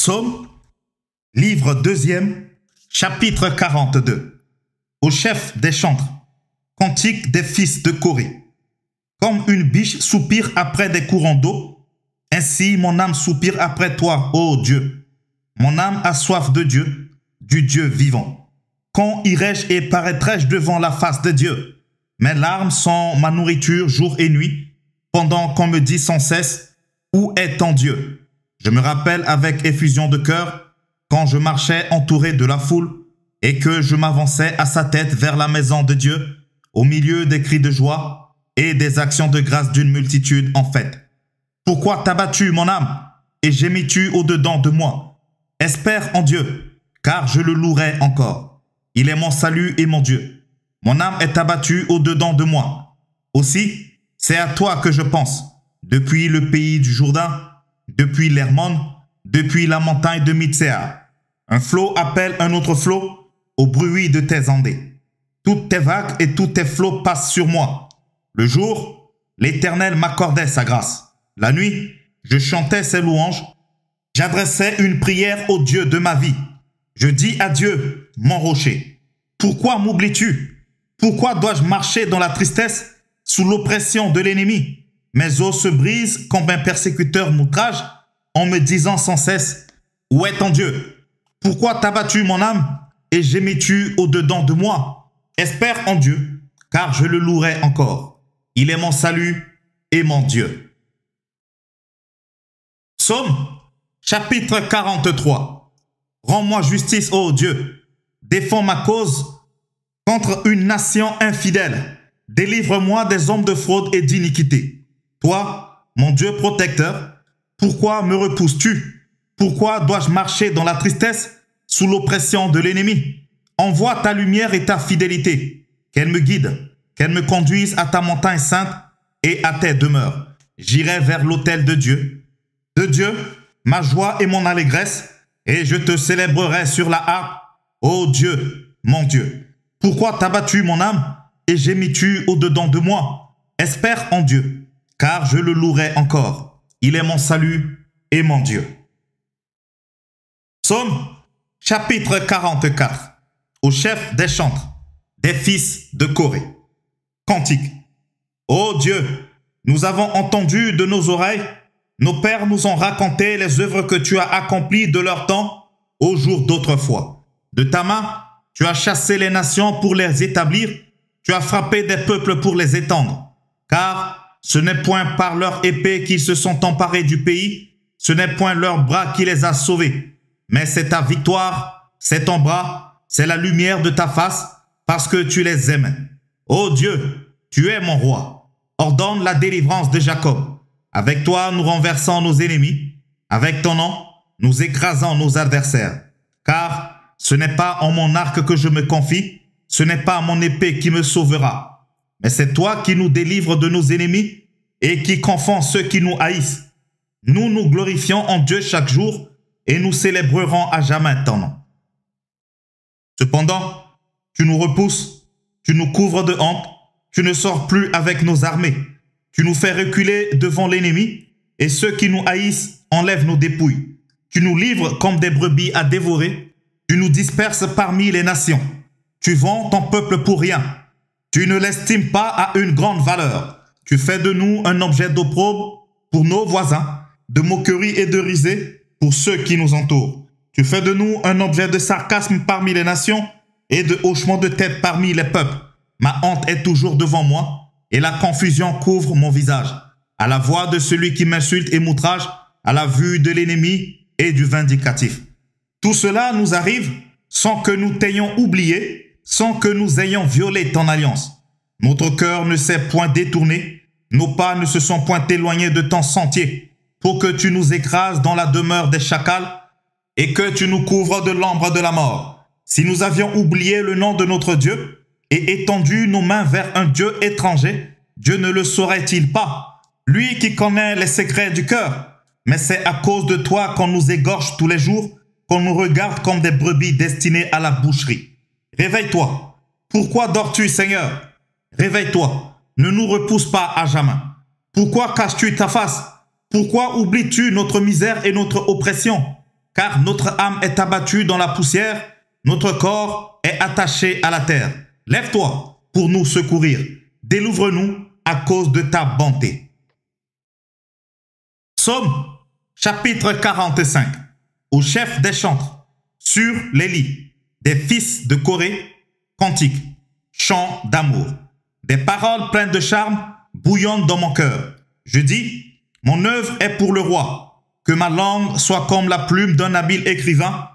Psaume, livre 2e, chapitre 42. Au chef des chantres, cantique des fils de Corée. Comme une biche soupire après des courants d'eau, ainsi mon âme soupire après toi, ô Dieu. Mon âme a soif de Dieu, du Dieu vivant. Quand irai-je et paraîtrai-je devant la face de Dieu? Mes larmes sont ma nourriture jour et nuit, pendant qu'on me dit sans cesse, où est ton Dieu? Je me rappelle avec effusion de cœur, quand je marchais entouré de la foule, et que je m'avançais à sa tête vers la maison de Dieu, au milieu des cris de joie et des actions de grâce d'une multitude en fête. Pourquoi t'as battu mon âme, et gémis-tu au-dedans de moi? Espère en Dieu, car je le louerai encore. Il est mon salut et mon Dieu. Mon âme est abattue au-dedans de moi. Aussi, c'est à toi que je pense, depuis le pays du Jourdain, depuis l'Hermon, depuis la montagne de Mitsea. Un flot appelle un autre flot au bruit de tes ondées. Toutes tes vagues et tous tes flots passent sur moi. Le jour, l'Éternel m'accordait sa grâce. La nuit, je chantais ses louanges. J'adressais une prière au Dieu de ma vie. Je dis à Dieu, mon rocher, pourquoi m'oublies-tu? Pourquoi dois-je marcher dans la tristesse, sous l'oppression de l'ennemi? Mes os se brisent comme un persécuteur m'outrage, en me disant sans cesse, où est ton Dieu? Pourquoi t'as battu mon âme et gémis-tu au-dedans de moi? Espère en Dieu, car je le louerai encore. Il est mon salut et mon Dieu. Psaume, chapitre 43. Rends-moi justice, ô Dieu. Défends ma cause contre une nation infidèle. Délivre-moi des hommes de fraude et d'iniquité. Toi, mon Dieu protecteur, pourquoi me repousses-tu? Pourquoi dois-je marcher dans la tristesse, sous l'oppression de l'ennemi? Envoie ta lumière et ta fidélité, qu'elle me guide, qu'elle me conduise à ta montagne sainte et à tes demeures. J'irai vers l'autel de Dieu, ma joie et mon allégresse, et je te célébrerai sur la harpe, ô Dieu, mon Dieu. Pourquoi t'as battu mon âme et gémis-tu au-dedans de moi? Espère en Dieu, car je le louerai encore. Il est mon salut et mon Dieu. Psaume, chapitre 44. Au chef des chantres, des fils de Corée. Cantique. Ô Dieu, nous avons entendu de nos oreilles, nos pères nous ont raconté les œuvres que tu as accomplies de leur temps au jour d'autrefois. De ta main, tu as chassé les nations pour les établir, tu as frappé des peuples pour les étendre. Car ce n'est point par leur épée qu'ils se sont emparés du pays, ce n'est point leur bras qui les a sauvés, mais c'est ta victoire, c'est ton bras, c'est la lumière de ta face, parce que tu les aimes. Ô Dieu, tu es mon roi. Ordonne la délivrance de Jacob. Avec toi, nous renversons nos ennemis. Avec ton nom, nous écrasons nos adversaires. Car ce n'est pas en mon arc que je me confie, ce n'est pas mon épée qui me sauvera. Mais c'est toi qui nous délivres de nos ennemis et qui confonds ceux qui nous haïssent. Nous nous glorifions en Dieu chaque jour et nous célébrerons à jamais ton nom. Cependant, tu nous repousses, tu nous couvres de honte, tu ne sors plus avec nos armées. Tu nous fais reculer devant l'ennemi et ceux qui nous haïssent enlèvent nos dépouilles. Tu nous livres comme des brebis à dévorer, tu nous disperses parmi les nations. Tu vends ton peuple pour rien. Tu ne l'estimes pas à une grande valeur. Tu fais de nous un objet d'opprobre pour nos voisins, de moquerie et de risée pour ceux qui nous entourent. Tu fais de nous un objet de sarcasme parmi les nations et de hochement de tête parmi les peuples. Ma honte est toujours devant moi et la confusion couvre mon visage. À la voix de celui qui m'insulte et m'outrage, à la vue de l'ennemi et du vindicatif. Tout cela nous arrive sans que nous t'ayons oublié, sans que nous ayons violé ton alliance. Notre cœur ne s'est point détourné, nos pas ne se sont point éloignés de ton sentier, pour que tu nous écrases dans la demeure des chacals et que tu nous couvres de l'ombre de la mort. Si nous avions oublié le nom de notre Dieu et étendu nos mains vers un Dieu étranger, Dieu ne le saurait-il pas? Lui qui connaît les secrets du cœur. Mais c'est à cause de toi qu'on nous égorge tous les jours, qu'on nous regarde comme des brebis destinées à la boucherie. Réveille-toi. Pourquoi dors-tu, Seigneur? Réveille-toi. Ne nous repousse pas à jamais. Pourquoi caches-tu ta face? Pourquoi oublies-tu notre misère et notre oppression? car notre âme est abattue dans la poussière, notre corps est attaché à la terre. Lève-toi pour nous secourir. Délivre-nous à cause de ta bonté. Psaume chapitre 45. Au chef des chantres, sur les lits, des fils de Corée, cantiques, chants d'amour. Des paroles pleines de charme bouillonnent dans mon cœur. Je dis, mon œuvre est pour le roi, que ma langue soit comme la plume d'un habile écrivain.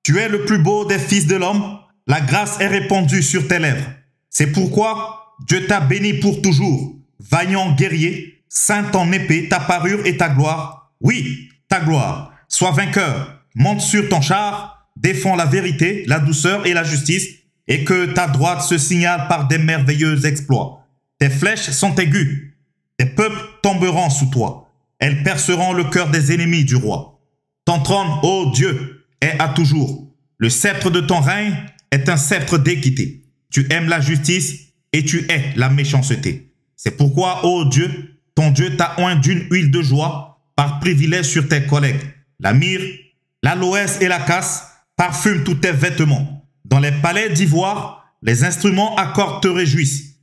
Tu es le plus beau des fils de l'homme, la grâce est répandue sur tes lèvres. C'est pourquoi Dieu t'a béni pour toujours. Vaillant guerrier, saint en épée, ta parure et ta gloire. Oui, ta gloire. Sois vainqueur, monte sur ton char, défends la vérité, la douceur et la justice, et que ta droite se signale par des merveilleux exploits. Tes flèches sont aiguës, tes peuples tomberont sous toi. Elles perceront le cœur des ennemis du roi. Ton trône, ô Dieu, est à toujours. Le sceptre de ton règne est un sceptre d'équité. Tu aimes la justice et tu hais la méchanceté. C'est pourquoi, ô Dieu, ton Dieu t'a oint d'une huile de joie par privilège sur tes collègues. La myrrhe, l'aloès et la casse parfument tous tes vêtements. Dans les palais d'ivoire, les instruments à cordes te réjouissent.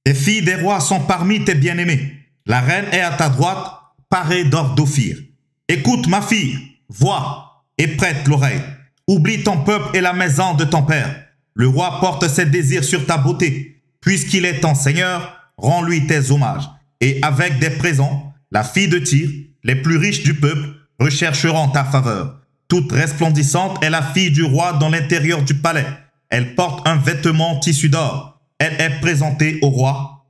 Les filles des rois sont parmi tes bien-aimés. La reine est à ta droite, parée d'or d'Ophir. Écoute, ma fille, vois et prête l'oreille. Oublie ton peuple et la maison de ton père. Le roi porte ses désirs sur ta beauté. Puisqu'il est ton Seigneur, rends-lui tes hommages. Et avec des présents, la fille de Tyr, les plus riches du peuple, rechercheront ta faveur. Toute resplendissante est la fille du roi dans l'intérieur du palais. Elle porte un vêtement tissu d'or. Elle est présentée au roi,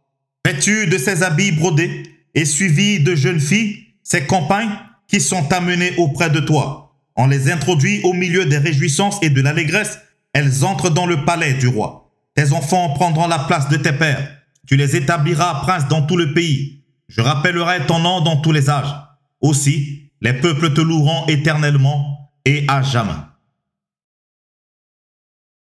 vêtue de ses habits brodés et suivie de jeunes filles, ses compagnes qui sont amenées auprès de toi. On les introduit au milieu des réjouissances et de l'allégresse. Elles entrent dans le palais du roi. Tes enfants prendront la place de tes pères. Tu les établiras princes dans tout le pays. Je rappellerai ton nom dans tous les âges. Aussi, les peuples te loueront éternellement et à jamais.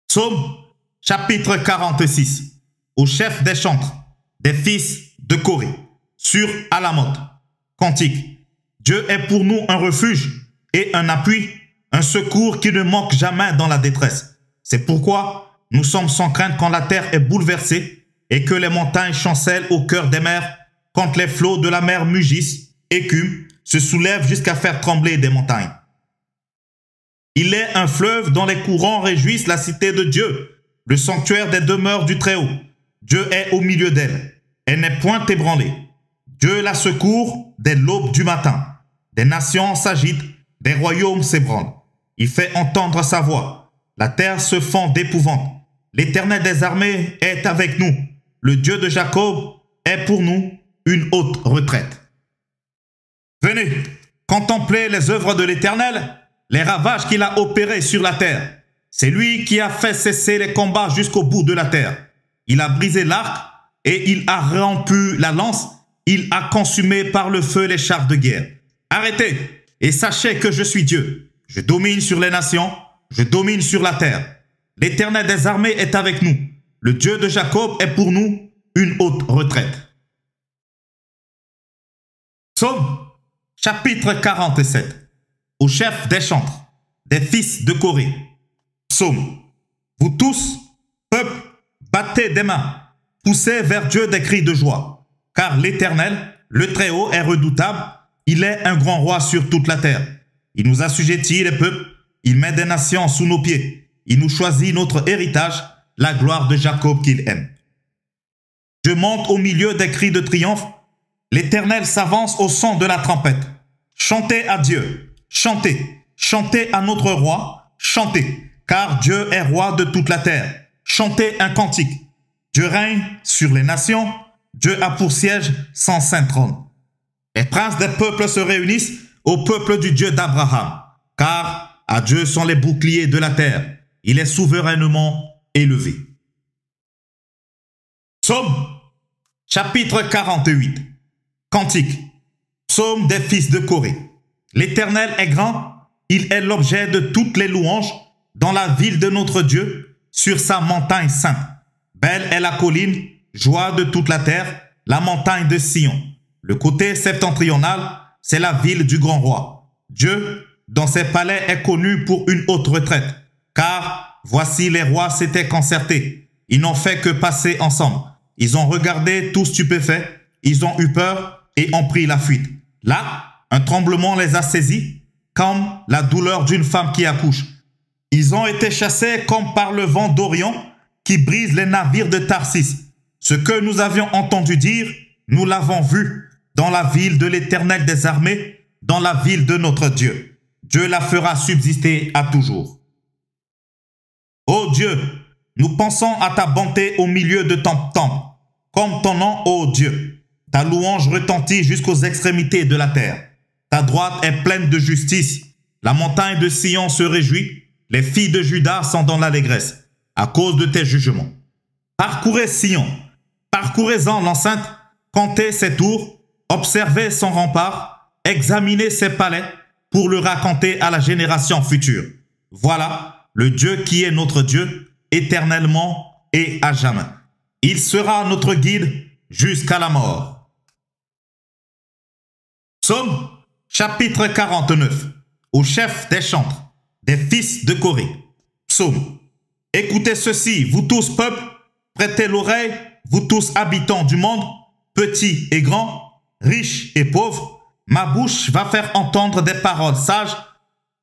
Psaume chapitre 46. Au chef des chantres, des fils de Corée, sur Alamoth, cantique. Dieu est pour nous un refuge et un appui, un secours qui ne manque jamais dans la détresse. C'est pourquoi nous sommes sans crainte quand la terre est bouleversée et que les montagnes chancellent au cœur des mers, quand les flots de la mer mugissent, écument, se soulèvent jusqu'à faire trembler des montagnes. Il est un fleuve dont les courants réjouissent la cité de Dieu, le sanctuaire des demeures du Très-Haut. Dieu est au milieu d'elle. Elle n'est point ébranlée. Dieu la secourt dès l'aube du matin. Des nations s'agitent, des royaumes s'ébranlent. Il fait entendre sa voix. La terre se fend d'épouvante. L'Éternel des armées est avec nous. Le Dieu de Jacob est pour nous une haute retraite. Venez, contemplez les œuvres de l'Éternel, les ravages qu'il a opérés sur la terre. C'est lui qui a fait cesser les combats jusqu'au bout de la terre. Il a brisé l'arc et il a rompu la lance. Il a consumé par le feu les chars de guerre. Arrêtez et sachez que je suis Dieu. Je domine sur les nations, je domine sur la terre. L'Éternel des armées est avec nous. Le Dieu de Jacob est pour nous une haute retraite. Psaume chapitre 47. Au chef des chantres, des fils de Corée. Psaume. Vous tous, peuple, battez des mains, poussez vers Dieu des cris de joie. Car l'Éternel, le Très-Haut, est redoutable. Il est un grand roi sur toute la terre. Il nous assujettit les peuples. Il met des nations sous nos pieds. Il nous choisit notre héritage, la gloire de Jacob qu'il aime. Je monte au milieu des cris de triomphe. L'Éternel s'avance au son de la trompette. Chantez à Dieu. Chantez. Chantez à notre roi. Chantez. Car Dieu est roi de toute la terre. Chantez un cantique. Dieu règne sur les nations. Dieu a pour siège son saint trône. Les princes des peuples se réunissent au peuple du Dieu d'Abraham. Car à Dieu sont les boucliers de la terre. Il est souverainement élevé. Psaume chapitre 48. Cantique. Psaume des fils de Corée. L'Éternel est grand. Il est l'objet de toutes les louanges dans la ville de notre Dieu, sur sa montagne sainte. Belle est la colline, joie de toute la terre, la montagne de Sion. Le côté septentrional, c'est la ville du grand roi. Dieu, dans ses palais est connu pour une haute retraite. Car voici les rois s'étaient concertés. Ils n'ont fait que passer ensemble. Ils ont regardé tout stupéfaits. Ils ont eu peur et ont pris la fuite. Là, un tremblement les a saisis, comme la douleur d'une femme qui accouche. Ils ont été chassés comme par le vent d'Orient qui brise les navires de Tarsis. Ce que nous avions entendu dire, nous l'avons vu dans la ville de l'Éternel des armées, dans la ville de notre Dieu. Dieu la fera subsister à toujours. Ô Dieu, nous pensons à ta bonté au milieu de ton temple, comme ton nom, ô Dieu. Ta louange retentit jusqu'aux extrémités de la terre. Ta droite est pleine de justice. La montagne de Sion se réjouit. Les filles de Juda sont dans l'allégresse à cause de tes jugements. Parcourez Sion, parcourez-en l'enceinte, comptez ses tours, observez son rempart, examinez ses palais pour le raconter à la génération future. Voilà le Dieu qui est notre Dieu, éternellement et à jamais. Il sera notre guide jusqu'à la mort. Psaume chapitre 49. Au chef des chantres, des fils de Corée. Psaume. Écoutez ceci, vous tous peuples, prêtez l'oreille, vous tous habitants du monde, petits et grands, riches et pauvres. Ma bouche va faire entendre des paroles sages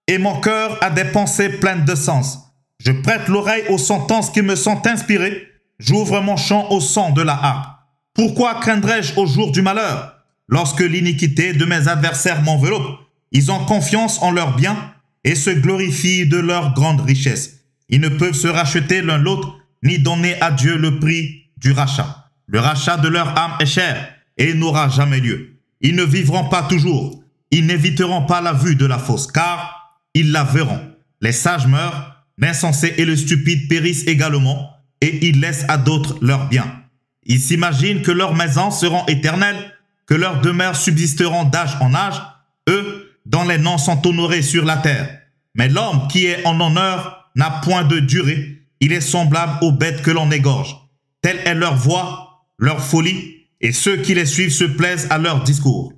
et mon cœur a des pensées pleines de sens. Je prête l'oreille aux sentences qui me sont inspirées. J'ouvre mon chant au son de la harpe. Pourquoi craindrais-je au jour du malheur? Lorsque l'iniquité de mes adversaires m'enveloppe, ils ont confiance en leurs biens et se glorifient de leur grande richesse. Ils ne peuvent se racheter l'un l'autre, ni donner à Dieu le prix du rachat. Le rachat de leur âme est cher et n'aura jamais lieu. Ils ne vivront pas toujours. Ils n'éviteront pas la vue de la fosse, car ils la verront. Les sages meurent, l'insensé et le stupide périssent également, et ils laissent à d'autres leurs biens. Ils s'imaginent que leurs maisons seront éternelles, que leurs demeures subsisteront d'âge en âge, eux, dont les noms sont honorés sur la terre. Mais l'homme qui est en honneur n'a point de durée, il est semblable aux bêtes que l'on égorge. Telle est leur voix, leur folie, et ceux qui les suivent se plaisent à leur discours.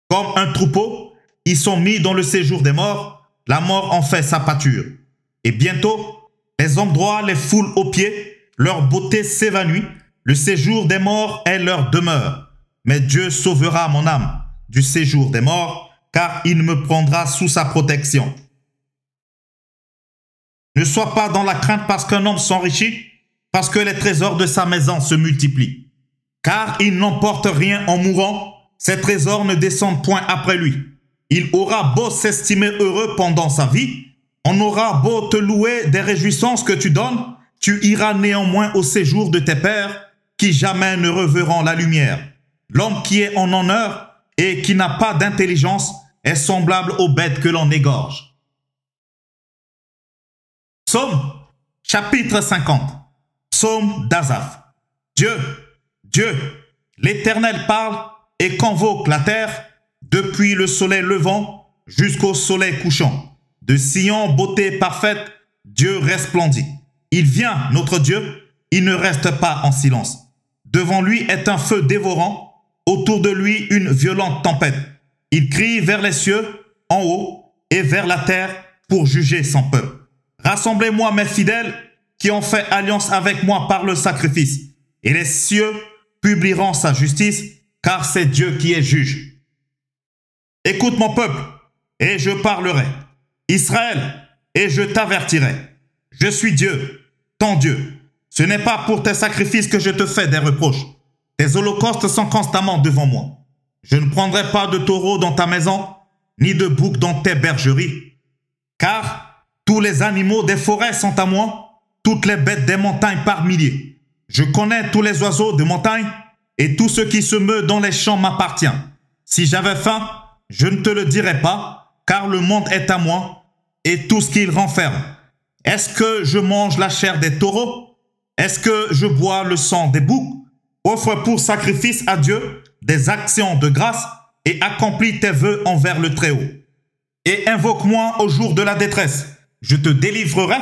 Comme un troupeau, ils sont mis dans le séjour des morts, la mort en fait sa pâture. Et bientôt, les hommes droits les foulent aux pieds, leur beauté s'évanouit, le séjour des morts est leur demeure. Mais Dieu sauvera mon âme du séjour des morts, car il me prendra sous sa protection. Ne sois pas dans la crainte parce qu'un homme s'enrichit, parce que les trésors de sa maison se multiplient. Car il n'emporte rien en mourant, ses trésors ne descendent point après lui. Il aura beau s'estimer heureux pendant sa vie, on aura beau te louer des réjouissances que tu donnes, tu iras néanmoins au séjour de tes pères, qui jamais ne reverront la lumière. L'homme qui est en honneur et qui n'a pas d'intelligence est semblable aux bêtes que l'on égorge. Psaume, chapitre 50. Psaume d'Asaph. Dieu, l'Éternel parle et convoque la terre depuis le soleil levant jusqu'au soleil couchant. De Sion, beauté parfaite, Dieu resplendit. Il vient, notre Dieu, il ne reste pas en silence. Devant lui est un feu dévorant, autour de lui une violente tempête. Il crie vers les cieux, en haut, et vers la terre pour juger son peuple. Rassemblez-moi mes fidèles qui ont fait alliance avec moi par le sacrifice, et les cieux publieront sa justice, car c'est Dieu qui est juge. Écoute mon peuple, et je parlerai. Israël, et je t'avertirai. Je suis Dieu, ton Dieu. Ce n'est pas pour tes sacrifices que je te fais des reproches. Tes holocaustes sont constamment devant moi. Je ne prendrai pas de taureau dans ta maison, ni de bouc dans tes bergeries. Car tous les animaux des forêts sont à moi, toutes les bêtes des montagnes par milliers. Je connais tous les oiseaux de montagne, et tout ce qui se meut dans les champs m'appartient. Si j'avais faim, je ne te le dirais pas, car le monde est à moi, et tout ce qu'il renferme. Est-ce que je mange la chair des taureaux? Est-ce que je bois le sang des boucs? Offre pour sacrifice à Dieu des actions de grâce et accomplis tes vœux envers le Très-Haut. Et invoque-moi au jour de la détresse. Je te délivrerai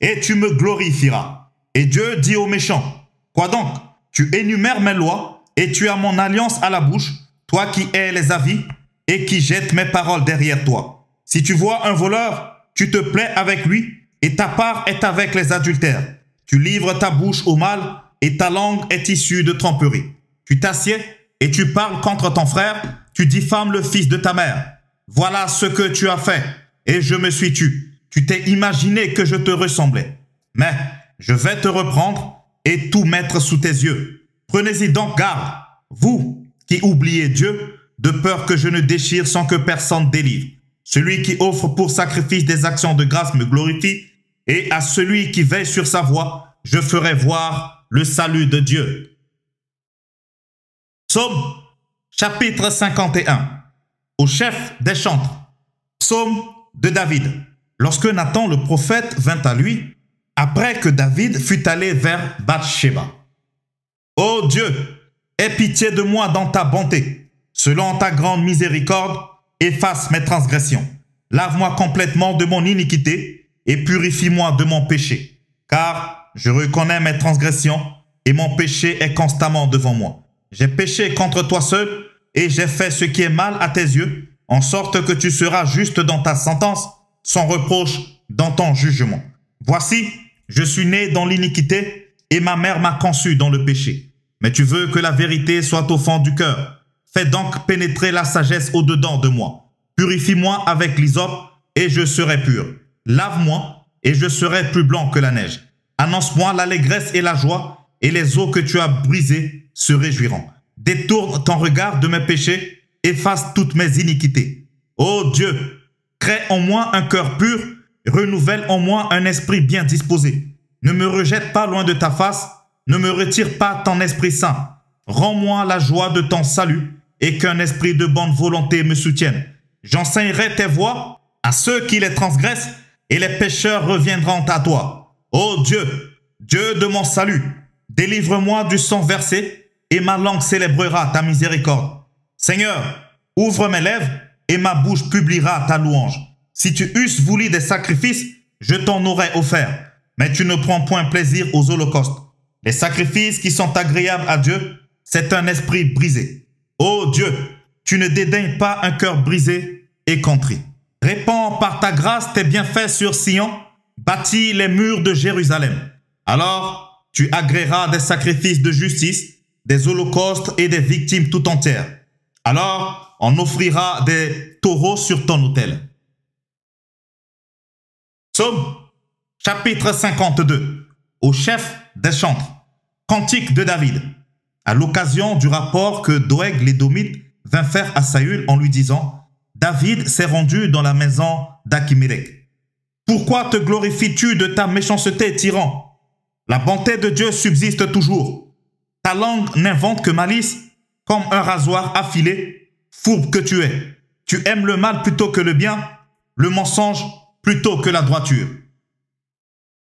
et tu me glorifieras. Et Dieu dit aux méchants, quoi donc? Tu énumères mes lois et tu as mon alliance à la bouche, toi qui hais les avis et qui jettes mes paroles derrière toi. Si tu vois un voleur, tu te plais avec lui et ta part est avec les adultères. Tu livres ta bouche au mal et ta langue est issue de tromperie. Tu t'assieds et tu parles contre ton frère, tu diffames le fils de ta mère. Voilà ce que tu as fait et je me suis tu. Tu t'es imaginé que je te ressemblais. Mais je vais te reprendre et tout mettre sous tes yeux. Prenez-y donc garde, vous qui oubliez Dieu, de peur que je ne déchire sans que personne délivre. Celui qui offre pour sacrifice des actions de grâce me glorifie, et à celui qui veille sur sa voie, je ferai voir le salut de Dieu. Psaume, chapitre 51. Au chef des chantres. Psaume de David. Lorsque Nathan le prophète vint à lui, après que David fut allé vers Bathsheba. Ô Dieu, aie pitié de moi dans ta bonté. Selon ta grande miséricorde, efface mes transgressions. Lave-moi complètement de mon iniquité et purifie-moi de mon péché. Car je reconnais mes transgressions et mon péché est constamment devant moi. J'ai péché contre toi seul et j'ai fait ce qui est mal à tes yeux, en sorte que tu seras juste dans ta sentence, sans reproche dans ton jugement. Voici, je suis né dans l'iniquité et ma mère m'a conçu dans le péché. Mais tu veux que la vérité soit au fond du cœur. Fais donc pénétrer la sagesse au-dedans de moi. Purifie-moi avec l'hysope et je serai pur. Lave-moi et je serai plus blanc que la neige. Annonce-moi l'allégresse et la joie et les eaux que tu as brisées se réjouiront. Détourne ton regard de mes péchés, efface toutes mes iniquités. Ô Dieu, crée en moi un cœur pur, renouvelle en moi un esprit bien disposé. Ne me rejette pas loin de ta face, ne me retire pas ton Esprit Saint. Rends-moi la joie de ton salut et qu'un esprit de bonne volonté me soutienne. J'enseignerai tes voies à ceux qui les transgressent et les pécheurs reviendront à toi. Ô Dieu, Dieu de mon salut, délivre-moi du sang versé et ma langue célébrera ta miséricorde. Seigneur, ouvre mes lèvres et ma bouche publiera ta louange. Si tu eusses voulu des sacrifices, je t'en aurais offert, mais tu ne prends point plaisir aux holocaustes. Les sacrifices qui sont agréables à Dieu, c'est un esprit brisé. Ô Dieu, tu ne dédaignes pas un cœur brisé et contrit. Répands par ta grâce tes bienfaits sur Sion, bâtis les murs de Jérusalem. Alors, tu agréeras des sacrifices de justice, des holocaustes et des victimes tout entières. Alors, on offrira des taureaux sur ton autel. Psaume, chapitre 52. Au chef des chantres. Cantique de David. À l'occasion du rapport que Doeg l'Édomite vint faire à Saül en lui disant « David s'est rendu dans la maison d'Akhimelech. Pourquoi te glorifies-tu de ta méchanceté, tyran? La bonté de Dieu subsiste toujours. Ta langue n'invente que malice, comme un rasoir affilé, fourbe que tu es. Tu aimes le mal plutôt que le bien, le mensonge plutôt que la droiture.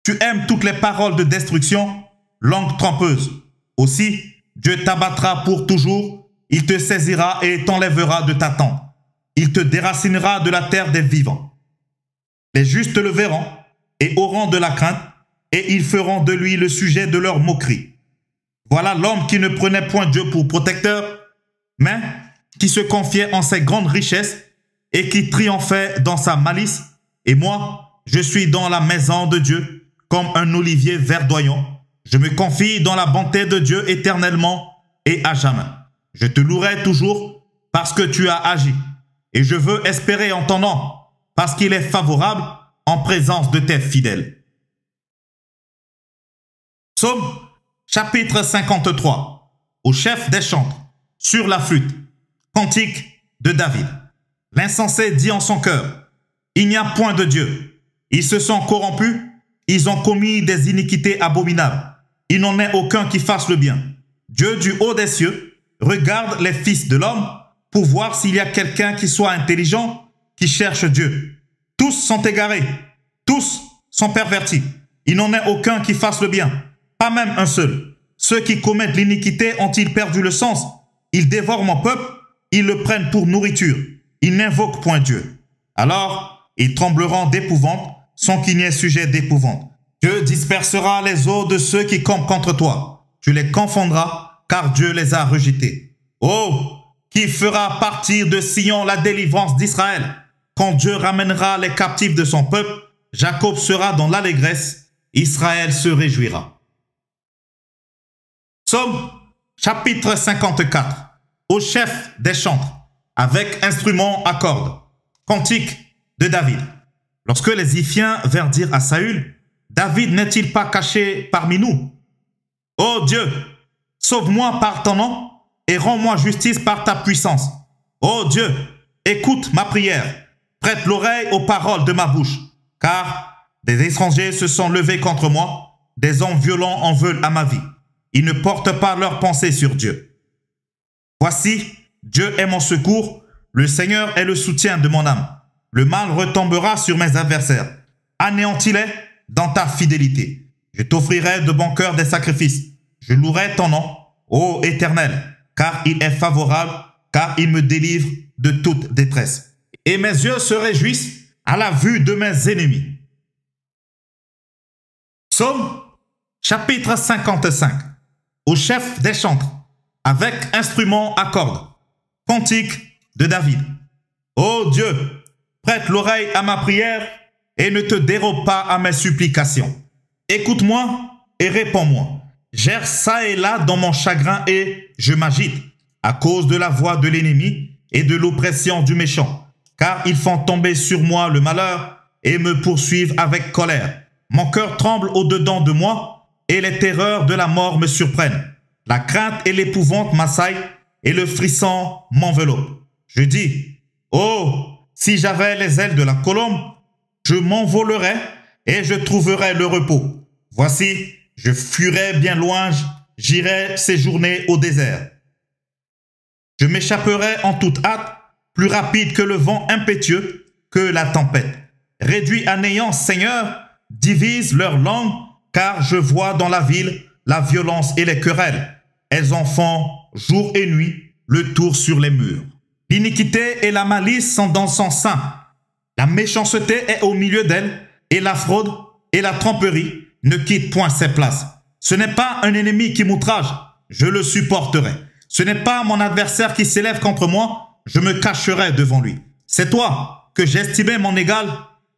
Tu aimes toutes les paroles de destruction, langue trompeuse. Aussi, Dieu t'abattra pour toujours, il te saisira et t'enlèvera de ta tente. Il te déracinera de la terre des vivants. Les justes le verront et auront de la crainte, et ils feront de lui le sujet de leur moquerie. Voilà l'homme qui ne prenait point Dieu pour protecteur, mais qui se confiait en ses grandes richesses et qui triomphait dans sa malice. Et moi, je suis dans la maison de Dieu, comme un olivier verdoyant. Je me confie dans la bonté de Dieu éternellement et à jamais. Je te louerai toujours parce que tu as agi. Et je veux espérer en ton nom, parce qu'il est favorable en présence de tes fidèles. Psaume, chapitre 53. Au chef des chantres, sur la flûte. Cantique de David. L'insensé dit en son cœur, il n'y a point de Dieu. Ils se sont corrompus, ils ont commis des iniquités abominables. Il n'en est aucun qui fasse le bien. Dieu du haut des cieux regarde les fils de l'homme pour voir s'il y a quelqu'un qui soit intelligent, qui cherche Dieu. Tous sont égarés, tous sont pervertis. Il n'en est aucun qui fasse le bien, pas même un seul. Ceux qui commettent l'iniquité ont-ils perdu le sens? Ils dévorent mon peuple, ils le prennent pour nourriture. Ils n'invoquent point Dieu. Alors, ils trembleront d'épouvante, sans qu'il n'y ait sujet d'épouvante. Dieu dispersera les eaux de ceux qui campent contre toi. Tu les confondras, car Dieu les a rejetés. Oh, qui fera partir de Sion la délivrance d'Israël? quand Dieu ramènera les captifs de son peuple, Jacob sera dans l'allégresse, Israël se réjouira. Psaume chapitre 54. Au chef des chantres, avec instruments à cordes. Cantique de David. Lorsque les Iphiens vinrent dire à Saül, David n'est-il pas caché parmi nous? Ô Dieu, sauve-moi par ton nom et rends-moi justice par ta puissance. Ô Dieu, écoute ma prière, prête l'oreille aux paroles de ma bouche, car des étrangers se sont levés contre moi, des hommes violents en veulent à ma vie. Ils ne portent pas leurs pensées sur Dieu. Voici, Dieu est mon secours, le Seigneur est le soutien de mon âme. Le mal retombera sur mes adversaires. Anéantis-les dans ta fidélité. Je t'offrirai de bon cœur des sacrifices. Je louerai ton nom, ô Éternel, car il est favorable, car il me délivre de toute détresse. Et mes yeux se réjouissent à la vue de mes ennemis. Psaume chapitre 55. Au chef des chantres, avec instruments à cordes. Cantique de David. Ô Dieu, prête l'oreille à ma prière et ne te dérobe pas à mes supplications. Écoute-moi et réponds-moi. J'erre ça et là dans mon chagrin et je m'agite à cause de la voix de l'ennemi et de l'oppression du méchant, car ils font tomber sur moi le malheur et me poursuivent avec colère. Mon cœur tremble au-dedans de moi et les terreurs de la mort me surprennent. La crainte et l'épouvante m'assaillent et le frisson m'enveloppe. Je dis, oh, si j'avais les ailes de la colombe, je m'envolerais et je trouverais le repos. Voici, je fuirais bien loin, j'irais séjourner au désert. Je m'échapperai en toute hâte, plus rapide que le vent impétueux, que la tempête. Réduit à néant, Seigneur, divise leur langue, car je vois dans la ville la violence et les querelles. Elles en font jour et nuit le tour sur les murs. L'iniquité et la malice sont dans son sein. La méchanceté est au milieu d'elle, et la fraude et la tromperie ne quittent point ses places. Ce n'est pas un ennemi qui m'outrage, je le supporterai. Ce n'est pas mon adversaire qui s'élève contre moi, je me cacherai devant lui. C'est toi que j'estimais mon égal,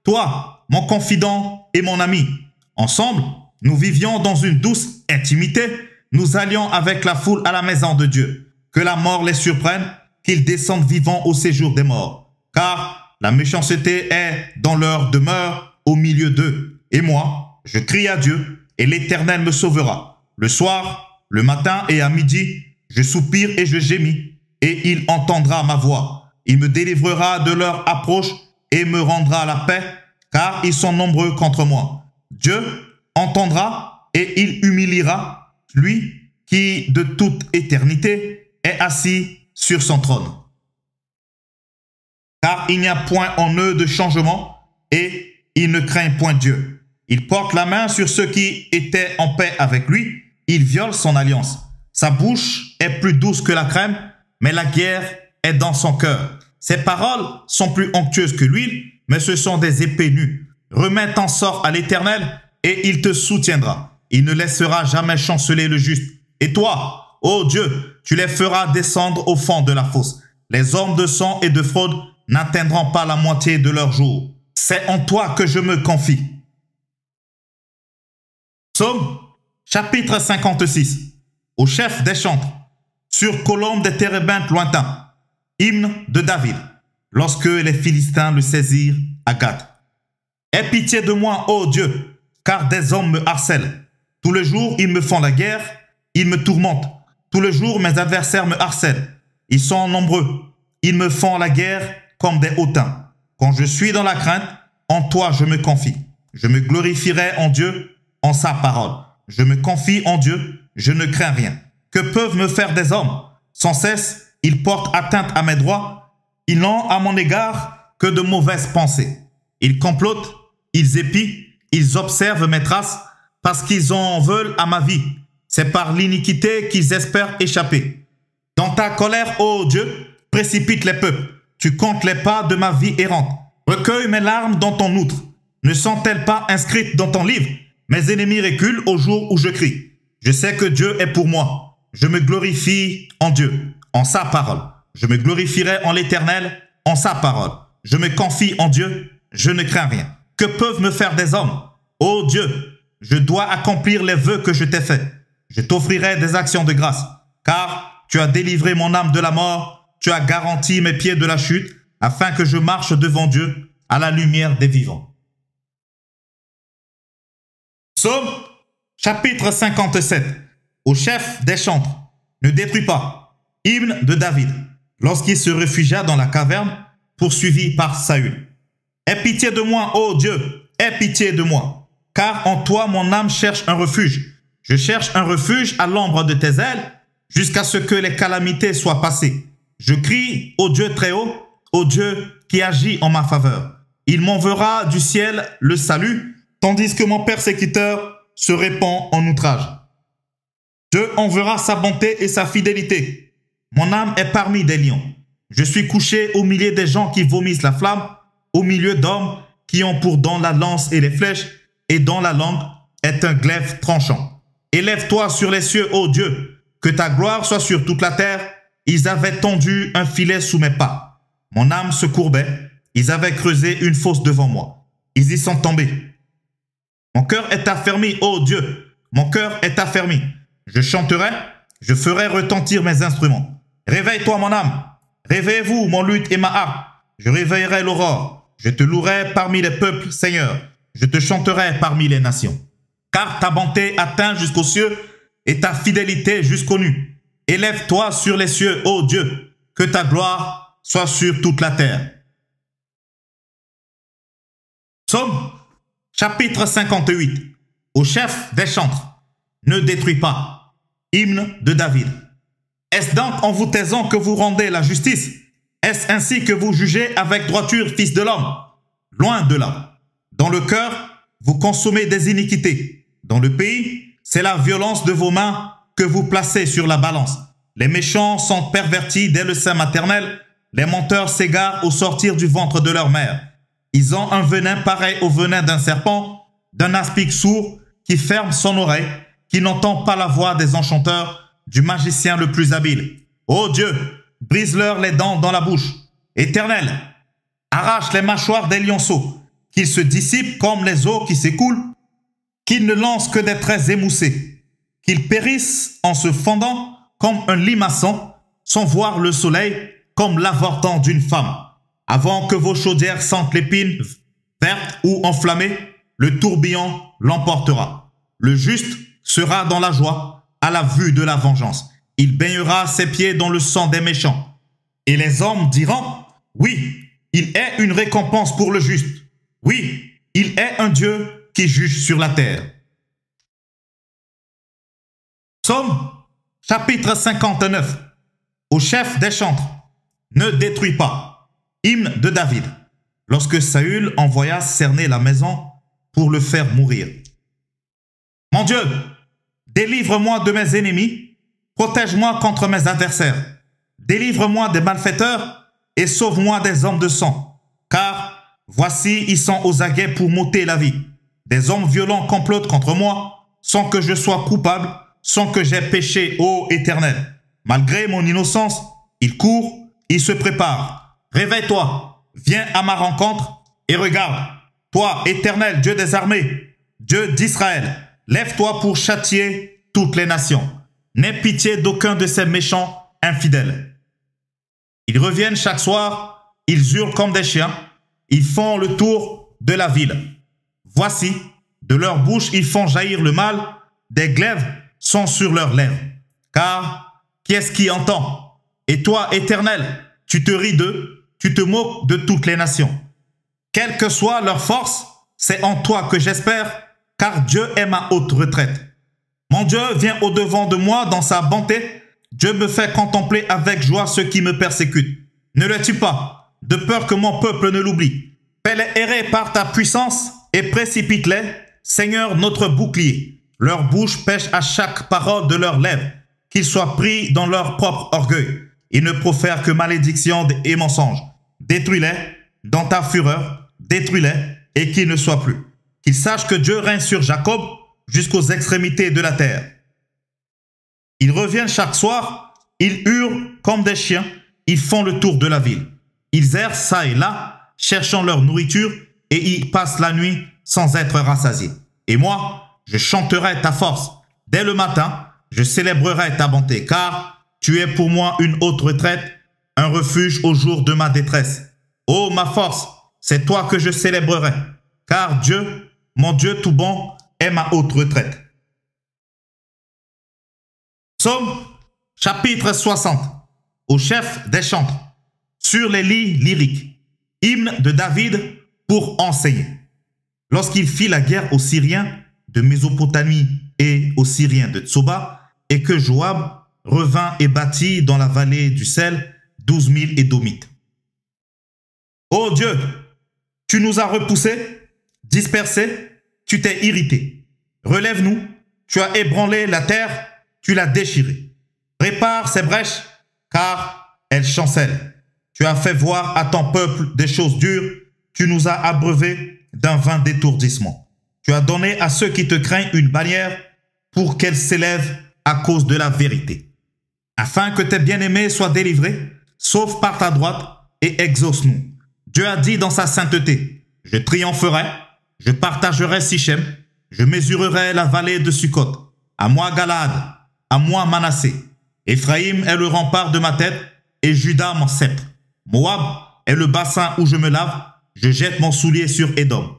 toi, mon confident et mon ami. Ensemble, nous vivions dans une douce intimité, nous allions avec la foule à la maison de Dieu. Que la mort les surprenne, qu'ils descendent vivants au séjour des morts. Car la méchanceté est dans leur demeure au milieu d'eux. Et moi, je crie à Dieu, et l'Éternel me sauvera. Le soir, le matin et à midi, je soupire et je gémis, et il entendra ma voix. Il me délivrera de leur approche et me rendra la paix, car ils sont nombreux contre moi. Dieu entendra et il humiliera lui qui, de toute éternité, est assis sur son trône. Car il n'y a point en eux de changement et il ne craint point Dieu. Il porte la main sur ceux qui étaient en paix avec lui. Il viole son alliance. Sa bouche est plus douce que la crème, mais la guerre est dans son cœur. Ses paroles sont plus onctueuses que l'huile, mais ce sont des épées nues. Remets ton sort à l'Éternel et il te soutiendra. Il ne laissera jamais chanceler le juste. Et toi, ô Dieu, tu les feras descendre au fond de la fosse. Les hommes de sang et de fraude n'atteindront pas la moitié de leur jour. C'est en toi que je me confie. Psaume chapitre 56. Au chef des chantres, sur colombe des térébintes lointains. Hymne de David. Lorsque les Philistins le saisirent à Gath. Aie pitié de moi, ô Dieu, car des hommes me harcèlent. Tous les jours, ils me font la guerre, ils me tourmentent. Tous les jours, mes adversaires me harcèlent. Ils sont nombreux. Ils me font la guerre comme des hautains. Quand je suis dans la crainte, en toi je me confie. Je me glorifierai en Dieu, en sa parole. Je me confie en Dieu, je ne crains rien. Que peuvent me faire des hommes? Sans cesse, ils portent atteinte à mes droits. Ils n'ont à mon égard que de mauvaises pensées. Ils complotent, ils épient, ils observent mes traces parce qu'ils en veulent à ma vie. C'est par l'iniquité qu'ils espèrent échapper. Dans ta colère, ô Dieu, précipite les peuples. Tu comptes les pas de ma vie errante. Recueille mes larmes dans ton outre. Ne sont-elles pas inscrites dans ton livre? Mes ennemis reculent au jour où je crie. Je sais que Dieu est pour moi. Je me glorifie en Dieu, en sa parole. Je me glorifierai en l'Éternel, en sa parole. Je me confie en Dieu, je ne crains rien. Que peuvent me faire des hommes? Ô Dieu, je dois accomplir les vœux que je t'ai faits. Je t'offrirai des actions de grâce, car tu as délivré mon âme de la mort, tu as garanti mes pieds de la chute, afin que je marche devant Dieu à la lumière des vivants. Psaume, chapitre 57. Au chef des chantres, ne détruis pas. Hymne de David, lorsqu'il se réfugia dans la caverne, poursuivi par Saül. Aie pitié de moi, ô Dieu, aie pitié de moi, car en toi mon âme cherche un refuge. Je cherche un refuge à l'ombre de tes ailes, jusqu'à ce que les calamités soient passées. Je crie au Dieu très haut, au Dieu qui agit en ma faveur. Il m'enverra du ciel le salut, tandis que mon persécuteur se répand en outrage. Dieu enverra sa bonté et sa fidélité. Mon âme est parmi des lions. Je suis couché au milieu des gens qui vomissent la flamme, au milieu d'hommes qui ont pour don la lance et les flèches, et dont la langue est un glaive tranchant. Élève-toi sur les cieux, ô Dieu, que ta gloire soit sur toute la terre. Ils avaient tendu un filet sous mes pas. Mon âme se courbait. Ils avaient creusé une fosse devant moi. Ils y sont tombés. Mon cœur est affermi, ô Dieu. Mon cœur est affermi. Je chanterai, je ferai retentir mes instruments. Réveille-toi, mon âme. Réveillez-vous, mon luth et ma harpe. Je réveillerai l'aurore. Je te louerai parmi les peuples, Seigneur. Je te chanterai parmi les nations. Car ta bonté atteint jusqu'aux cieux et ta fidélité jusqu'aux nues. Élève-toi sur les cieux, ô Dieu, que ta gloire soit sur toute la terre. Psaume, chapitre 58. Au chef des chantres, ne détruis pas. Hymne de David. Est-ce donc en vous taisant que vous rendez la justice? Est-ce ainsi que vous jugez avec droiture, fils de l'homme? Loin de là. Dans le cœur, vous consommez des iniquités. Dans le pays, c'est la violence de vos mains que vous placez sur la balance. Les méchants sont pervertis dès le sein maternel. Les menteurs s'égarent au sortir du ventre de leur mère. Ils ont un venin pareil au venin d'un serpent, d'un aspic sourd qui ferme son oreille, qui n'entend pas la voix des enchanteurs, du magicien le plus habile. Ô Dieu, brise-leur les dents dans la bouche. Éternel, arrache les mâchoires des lionceaux, qu'ils se dissipent comme les eaux qui s'écoulent, qu'ils ne lancent que des traits émoussés, qu'ils périssent en se fendant comme un limaçon, sans voir le soleil comme l'avorton d'une femme. Avant que vos chaudières sentent l'épine verte ou enflammée, le tourbillon l'emportera. Le juste sera dans la joie à la vue de la vengeance. Il baignera ses pieds dans le sang des méchants. Et les hommes diront, oui, il est une récompense pour le juste. Oui, il est un Dieu qui juge sur la terre. Psaume, chapitre 59. Au chef des chantres, ne détruis pas. Hymne de David. Lorsque Saül envoya cerner la maison pour le faire mourir. Mon Dieu, délivre-moi de mes ennemis, protège-moi contre mes adversaires, délivre-moi des malfaiteurs et sauve-moi des hommes de sang. Car voici, ils sont aux aguets pour m'ôter la vie. Des hommes violents complotent contre moi, sans que je sois coupable, sans que j'aie péché, ô Éternel. Malgré mon innocence, ils courent, ils se préparent. Réveille-toi, viens à ma rencontre et regarde. Toi, Éternel, Dieu des armées, Dieu d'Israël, lève-toi pour châtier toutes les nations. N'aie pitié d'aucun de ces méchants infidèles. Ils reviennent chaque soir, ils hurlent comme des chiens, ils font le tour de la ville. Voici, de leur bouche ils font jaillir le mal, des glaives sont sur leurs lèvres. Car qui est-ce qui entend? Et toi, Éternel, tu te ris d'eux, tu te moques de toutes les nations. Quelle que soit leur force, c'est en toi que j'espère, car Dieu est ma haute retraite. Mon Dieu vient au-devant de moi dans sa bonté. Dieu me fait contempler avec joie ceux qui me persécutent. Ne les tue pas, de peur que mon peuple ne l'oublie. Fais-les errer par ta puissance et précipite-les, Seigneur notre bouclier. Leur bouche pêche à chaque parole de leurs lèvres, qu'ils soient pris dans leur propre orgueil. Ils ne profèrent que malédiction et mensonges. Détruis-les dans ta fureur, détruis-les et qu'ils ne soient plus. Qu'ils sachent que Dieu règne sur Jacob jusqu'aux extrémités de la terre. Ils reviennent chaque soir, ils hurlent comme des chiens, ils font le tour de la ville. Ils errent ça et là, cherchant leur nourriture et y passent la nuit sans être rassasiés. Et moi, je chanterai ta force. Dès le matin, je célébrerai ta bonté, car tu es pour moi une haute retraite, un refuge au jour de ma détresse. Ô ma force, c'est toi que je célébrerai, car Dieu, mon Dieu tout bon, est ma haute retraite. Psaume chapitre 60, au chef des chantres, sur les lits lyriques, hymne de David pour enseigner. Lorsqu'il fit la guerre aux Syriens de Mésopotamie et aux Syriens de Tsoba, et que Joab revint et bâtit dans la vallée du sel 12 000 Édomites. Ô Dieu, tu nous as repoussés, dispersés, tu t'es irrité. Relève-nous, tu as ébranlé la terre, tu l'as déchirée. Répare ces brèches, car elles chancellent. Tu as fait voir à ton peuple des choses dures, tu nous as abreuvés d'un vain détourdissement. Tu as donné à ceux qui te craignent une bannière pour qu'elle s'élève à cause de la vérité. Afin que tes bien-aimés soient délivrés, sauve par ta droite et exauce-nous. Dieu a dit dans sa sainteté, je triompherai, je partagerai Sichem, je mesurerai la vallée de Sukkot. À moi Galaad, à moi Manassé. Éphraïm est le rempart de ma tête et Juda mon sceptre. Moab est le bassin où je me lave, je jette mon soulier sur Édom.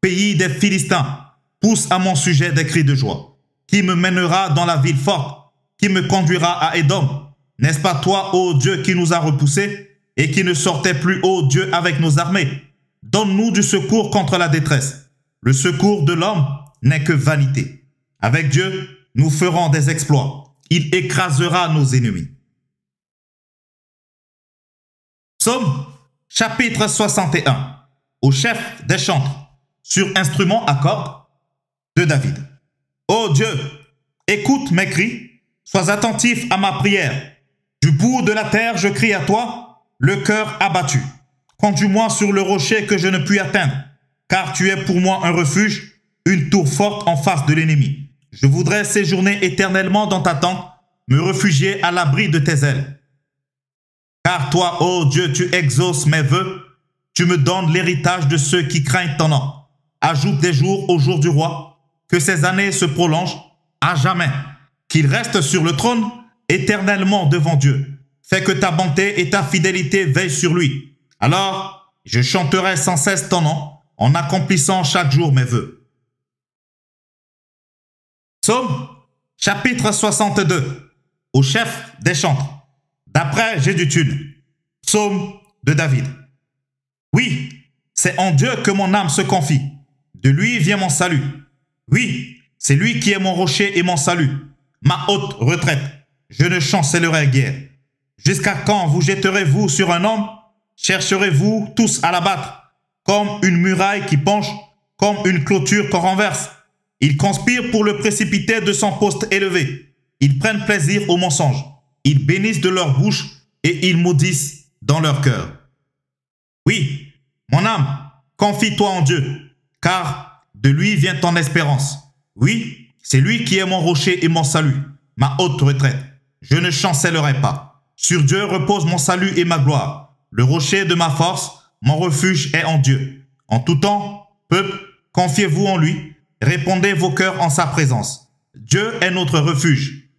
Pays des Philistins, pousse à mon sujet des cris de joie. Qui me mènera dans la ville forte, qui me conduira à Édom? N'est-ce pas toi, ô Dieu, qui nous a repoussés et qui ne sortait plus, ô Dieu, avec nos armées? Donne-nous du secours contre la détresse. Le secours de l'homme n'est que vanité. Avec Dieu, nous ferons des exploits. Il écrasera nos ennemis. Psaume chapitre 61, au chef des chantres, sur instrument à cordes de David. Ô Dieu, écoute mes cris, sois attentif à ma prière. Du bout de la terre, je crie à toi, le cœur abattu. Conduis-moi sur le rocher que je ne puis atteindre, car tu es pour moi un refuge, une tour forte en face de l'ennemi. Je voudrais séjourner éternellement dans ta tente, me réfugier à l'abri de tes ailes. Car toi, ô Dieu, tu exauces mes vœux, tu me donnes l'héritage de ceux qui craignent ton nom. Ajoute des jours au jour du roi, que ces années se prolongent à jamais, qu'il reste sur le trône éternellement devant Dieu. Fais que ta bonté et ta fidélité veillent sur lui. Alors, je chanterai sans cesse ton nom, en accomplissant chaque jour mes vœux. Psaume chapitre 62, au chef des chantres, d'après Jéduthun, psaume de David. Oui, c'est en Dieu que mon âme se confie. De lui vient mon salut. Oui, c'est lui qui est mon rocher et mon salut, ma haute retraite. Je ne chancellerai guère. Jusqu'à quand vous jetterez-vous sur un homme? Chercherez-vous tous à l'abattre? Comme une muraille qui penche, comme une clôture qu'on renverse. Ils conspirent pour le précipiter de son poste élevé. Ils prennent plaisir au mensonge. Ils bénissent de leur bouche et ils maudissent dans leur cœur. Oui, mon âme, confie-toi en Dieu, car de lui vient ton espérance. Oui, c'est lui qui est mon rocher et mon salut, ma haute retraite. Je ne chancellerai pas. Sur Dieu repose mon salut et ma gloire. Le rocher de ma force, mon refuge est en Dieu. En tout temps, peuple, confiez-vous en lui. Répondez vos cœurs en sa présence. Dieu est notre refuge.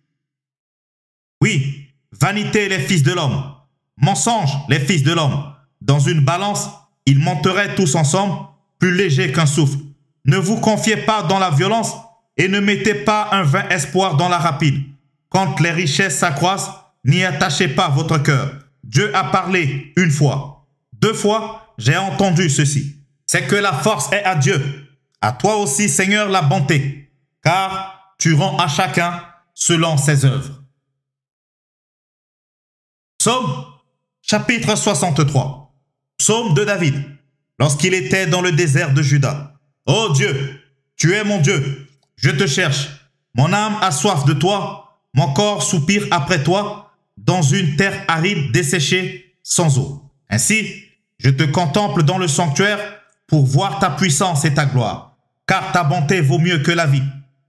Oui, vanité les fils de l'homme, mensonge les fils de l'homme. Dans une balance, ils monteraient tous ensemble, plus légers qu'un souffle. Ne vous confiez pas dans la violence et ne mettez pas un vain espoir dans la rapine. Quand les richesses s'accroissent, n'y attachez pas votre cœur. Dieu a parlé une fois. 2 fois, j'ai entendu ceci. C'est que la force est à Dieu. À toi aussi, Seigneur, la bonté, car tu rends à chacun selon ses œuvres. Psaume chapitre 63. Psaume de David, lorsqu'il était dans le désert de Juda. Ô Dieu, tu es mon Dieu, je te cherche. Mon âme a soif de toi, mon corps soupire après toi, dans une terre aride desséchée sans eau. Ainsi, je te contemple dans le sanctuaire pour voir ta puissance et ta gloire, car ta bonté vaut mieux que la vie.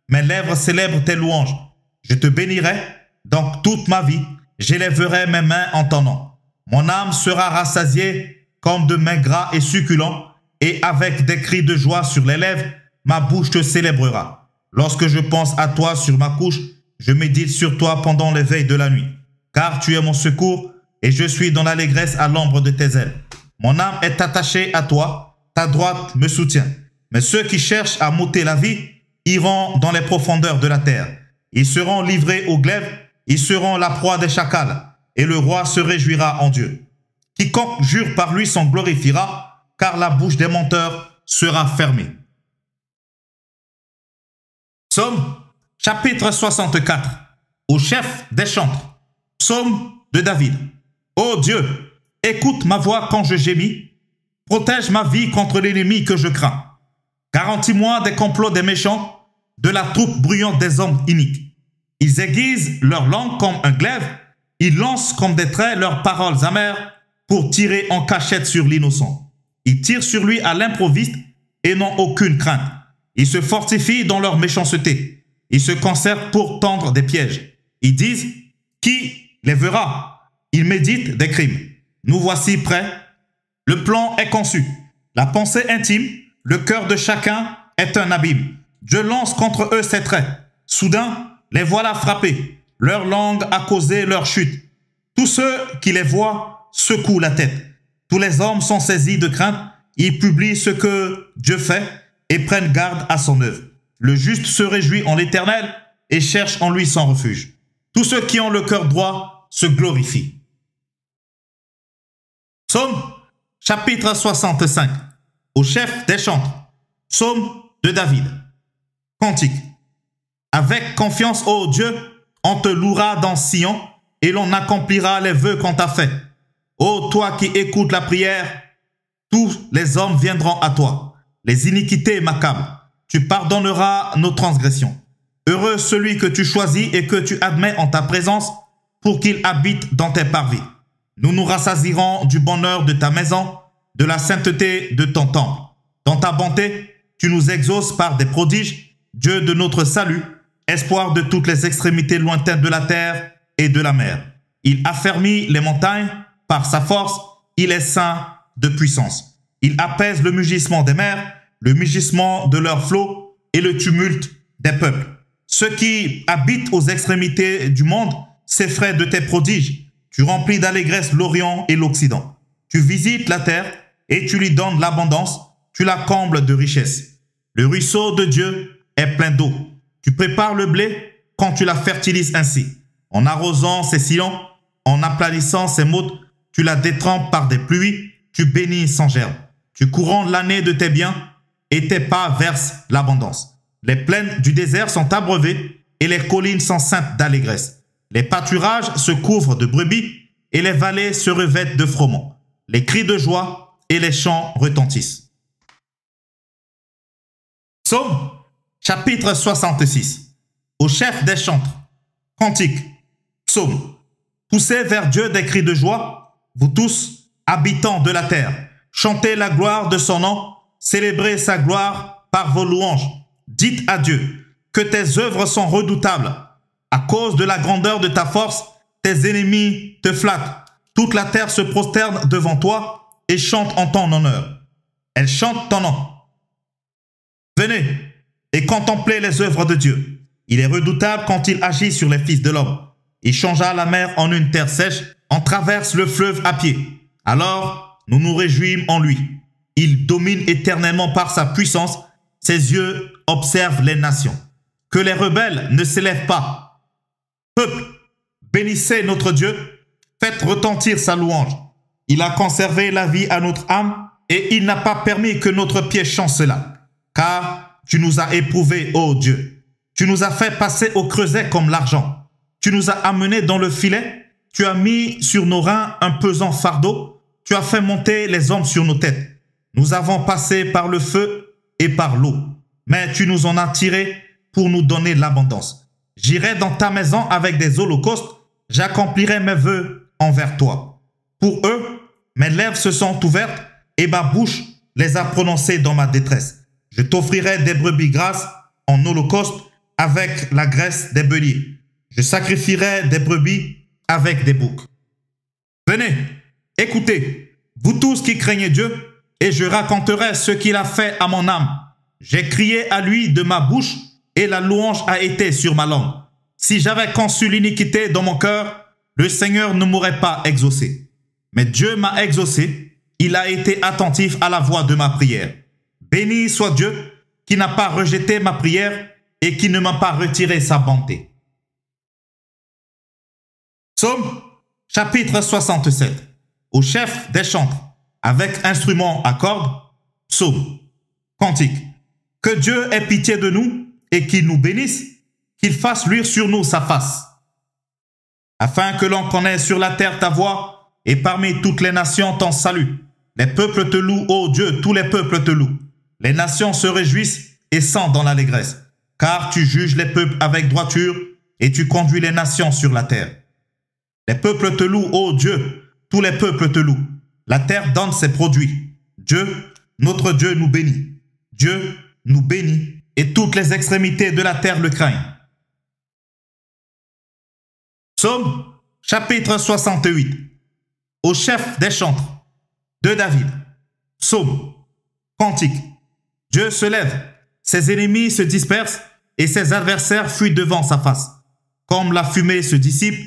Mes lèvres célèbrent tes louanges. Je te bénirai, donc toute ma vie, j'élèverai mes mains en ton nom. Mon âme sera rassasiée comme de mets gras et succulents, et avec des cris de joie sur les lèvres, ma bouche te célébrera. Lorsque je pense à toi sur ma couche, je médite sur toi pendant les veilles de la nuit. Car tu es mon secours, et je suis dans l'allégresse à l'ombre de tes ailes. Mon âme est attachée à toi, ta droite me soutient. Mais ceux qui cherchent à m'ôter la vie iront dans les profondeurs de la terre. Ils seront livrés au glaive, ils seront la proie des chacals, et le roi se réjouira en Dieu. Quiconque jure par lui s'en glorifiera, car la bouche des menteurs sera fermée. Psaume, chapitre 64, au chef des chantres. Psaume de David. Ô Dieu, écoute ma voix quand je gémis, protège ma vie contre l'ennemi que je crains. Garantis-moi des complots des méchants, de la troupe bruyante des hommes iniques. Ils aiguisent leur langue comme un glaive, ils lancent comme des traits leurs paroles amères pour tirer en cachette sur l'innocent. Ils tirent sur lui à l'improviste et n'ont aucune crainte. Ils se fortifient dans leur méchanceté. Ils se concertent pour tendre des pièges. Ils disent, qui les verra? Ils méditent des crimes. Nous voici prêts. Le plan est conçu. La pensée intime, le cœur de chacun est un abîme. Dieu lance contre eux ses traits. Soudain, les voilà frappés. Leur langue a causé leur chute. Tous ceux qui les voient secouent la tête. Tous les hommes sont saisis de crainte. Ils publient ce que Dieu fait et prennent garde à son œuvre. Le juste se réjouit en l'Éternel et cherche en lui son refuge. Tous ceux qui ont le cœur droit se glorifient. Psaume, chapitre 65, au chef des chantres. Psaume de David. Cantique. Avec confiance, ô Dieu, on te louera dans Sion et l'on accomplira les vœux qu'on t'a faits. Ô toi qui écoutes la prière, tous les hommes viendront à toi. Les iniquités m'accablent. Tu pardonneras nos transgressions. Heureux celui que tu choisis et que tu admets en ta présence pour qu'il habite dans tes parvis. Nous nous rassasirons du bonheur de ta maison, de la sainteté de ton temple. Dans ta bonté, tu nous exauces par des prodiges, Dieu de notre salut, espoir de toutes les extrémités lointaines de la terre et de la mer. Il affermit les montagnes par sa force, il est saint de puissance. Il apaise le mugissement des mers, le mugissement de leurs flots et le tumulte des peuples. Ceux qui habitent aux extrémités du monde s'effraient de tes prodiges. Tu remplis d'allégresse l'Orient et l'Occident. Tu visites la terre et tu lui donnes l'abondance. Tu la combles de richesses. Le ruisseau de Dieu est plein d'eau. Tu prépares le blé quand tu la fertilises ainsi. En arrosant ses sillons, en aplanissant ses mottes, tu la détrempes par des pluies, tu bénis sans gerbe. Tu couronnes l'année de tes biens et tes pas versent l'abondance. Les plaines du désert sont abreuvées et les collines sont ceintes d'allégresse. Les pâturages se couvrent de brebis et les vallées se revêtent de froment. Les cris de joie et les chants retentissent. Psaume, chapitre 66. Au chef des chantres. Cantique. Psaume. Poussez vers Dieu des cris de joie, vous tous, habitants de la terre. Chantez la gloire de son nom, célébrez sa gloire par vos louanges. Dites à Dieu que tes œuvres sont redoutables. À cause de la grandeur de ta force, tes ennemis te flattent. Toute la terre se prosterne devant toi et chante en ton honneur. Elle chante ton nom. Venez et contemplez les œuvres de Dieu. Il est redoutable quand il agit sur les fils de l'homme. Il changea la mer en une terre sèche, on traverse le fleuve à pied. Alors, nous nous réjouissons en lui. Il domine éternellement par sa puissance. Ses yeux observent les nations. Que les rebelles ne s'élèvent pas. Peuple, bénissez notre Dieu. Faites retentir sa louange. Il a conservé la vie à notre âme et il n'a pas permis que notre pied chancela. Car tu nous as éprouvés, ô Dieu. Tu nous as fait passer au creuset comme l'argent. Tu nous as amenés dans le filet. Tu as mis sur nos reins un pesant fardeau. Tu as fait monter les hommes sur nos têtes. Nous avons passé par le feu et par l'eau. Mais tu nous en as tirés pour nous donner l'abondance. J'irai dans ta maison avec des holocaustes. J'accomplirai mes vœux envers toi. Pour eux, mes lèvres se sont ouvertes et ma bouche les a prononcées dans ma détresse. Je t'offrirai des brebis grasses en holocauste avec la graisse des béliers. Je sacrifierai des brebis avec des boucs. Venez, écoutez, vous tous qui craignez Dieu, et je raconterai ce qu'il a fait à mon âme. J'ai crié à lui de ma bouche, et la louange a été sur ma langue. Si j'avais conçu l'iniquité dans mon cœur, le Seigneur ne m'aurait pas exaucé. Mais Dieu m'a exaucé, il a été attentif à la voix de ma prière. Béni soit Dieu, qui n'a pas rejeté ma prière et qui ne m'a pas retiré sa bonté. Psaume, chapitre 67. Au chef des chantres, avec instrument à cordes, psaume, cantique. Que Dieu ait pitié de nous et qu'il nous bénisse, qu'il fasse luire sur nous sa face. Afin que l'on connaisse sur la terre ta voix et parmi toutes les nations ton salut. Les peuples te louent, ô Dieu, tous les peuples te louent. Les nations se réjouissent et sont dans l'allégresse, car tu juges les peuples avec droiture et tu conduis les nations sur la terre. Les peuples te louent, ô Dieu, tous les peuples te louent. La terre donne ses produits. Dieu, notre Dieu, nous bénit. Dieu nous bénit et toutes les extrémités de la terre le craignent. Psaume, chapitre 68. Au chef des chantres, de David. Psaume, cantique. Dieu se lève, ses ennemis se dispersent et ses adversaires fuient devant sa face. Comme la fumée se dissipe,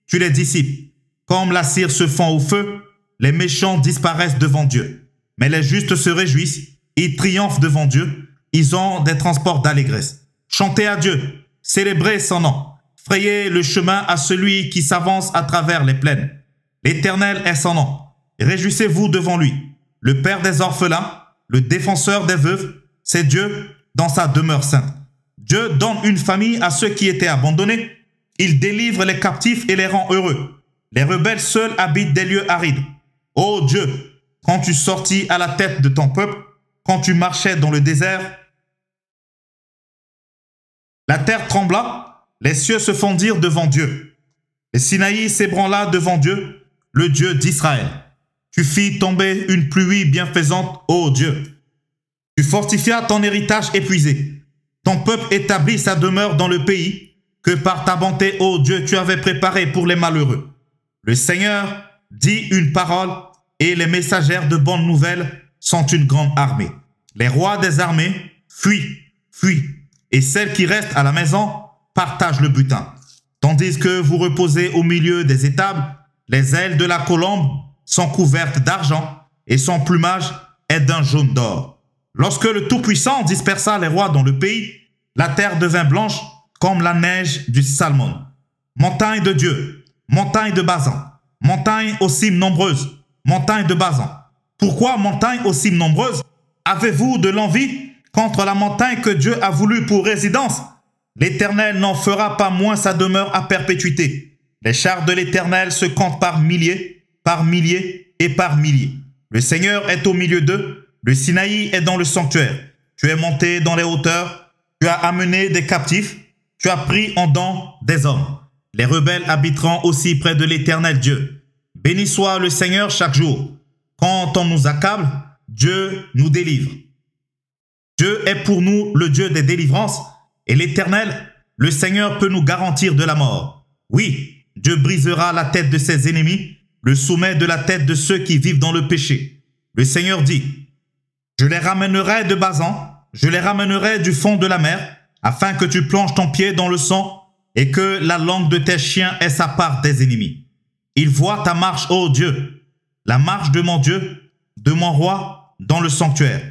tu les dissipes. Comme la cire se fond au feu, les méchants disparaissent devant Dieu. Mais les justes se réjouissent, ils triomphent devant Dieu, ils ont des transports d'allégresse. Chantez à Dieu, célébrez son nom, frayez le chemin à celui qui s'avance à travers les plaines. L'Éternel est son nom, réjouissez-vous devant lui. Le Père des orphelins, le défenseur des veuves, c'est Dieu dans sa demeure sainte. Dieu donne une famille à ceux qui étaient abandonnés. Il délivre les captifs et les rend heureux. Les rebelles seuls habitent des lieux arides. Ô Dieu, quand tu sortis à la tête de ton peuple, quand tu marchais dans le désert, la terre trembla, les cieux se fondirent devant Dieu. Le Sinaï s'ébranla devant Dieu, le Dieu d'Israël. Tu fis tomber une pluie bienfaisante, ô Dieu. Tu fortifias ton héritage épuisé. Ton peuple établit sa demeure dans le pays que par ta bonté, ô Dieu, tu avais préparé pour les malheureux. Le Seigneur dit une parole et les messagères de bonnes nouvelles sont une grande armée. Les rois des armées fuient, fuient, et celles qui restent à la maison partagent le butin. Tandis que vous reposez au milieu des étables, les ailes de la colombe sont couvertes d'argent et son plumage est d'un jaune d'or. Lorsque le Tout-Puissant dispersa les rois dans le pays, la terre devint blanche comme la neige du Salmon. Montagne de Dieu, montagne de Bazan, montagne aux cimes nombreuses, montagne de Bazan. Pourquoi montagne aux cimes nombreuses? Avez-vous de l'envie contre la montagne que Dieu a voulu pour résidence? L'Éternel n'en fera pas moins sa demeure à perpétuité. Les chars de l'Éternel se comptent par milliers et par milliers. Le Seigneur est au milieu d'eux, le Sinaï est dans le sanctuaire. Tu es monté dans les hauteurs, tu as amené des captifs, tu as pris en don des hommes. Les rebelles habiteront aussi près de l'Éternel Dieu. Béni soit le Seigneur chaque jour. Quand on nous accable, Dieu nous délivre. Dieu est pour nous le Dieu des délivrances et l'Éternel, le Seigneur peut nous garantir de la mort. Oui, Dieu brisera la tête de ses ennemis, le sommet de la tête de ceux qui vivent dans le péché. Le Seigneur dit, je les ramènerai de Bazan, je les ramènerai du fond de la mer, afin que tu plonges ton pied dans le sang et que la langue de tes chiens ait sa part des ennemis. Ils voient ta marche, ô Dieu, la marche de mon Dieu, de mon roi, dans le sanctuaire.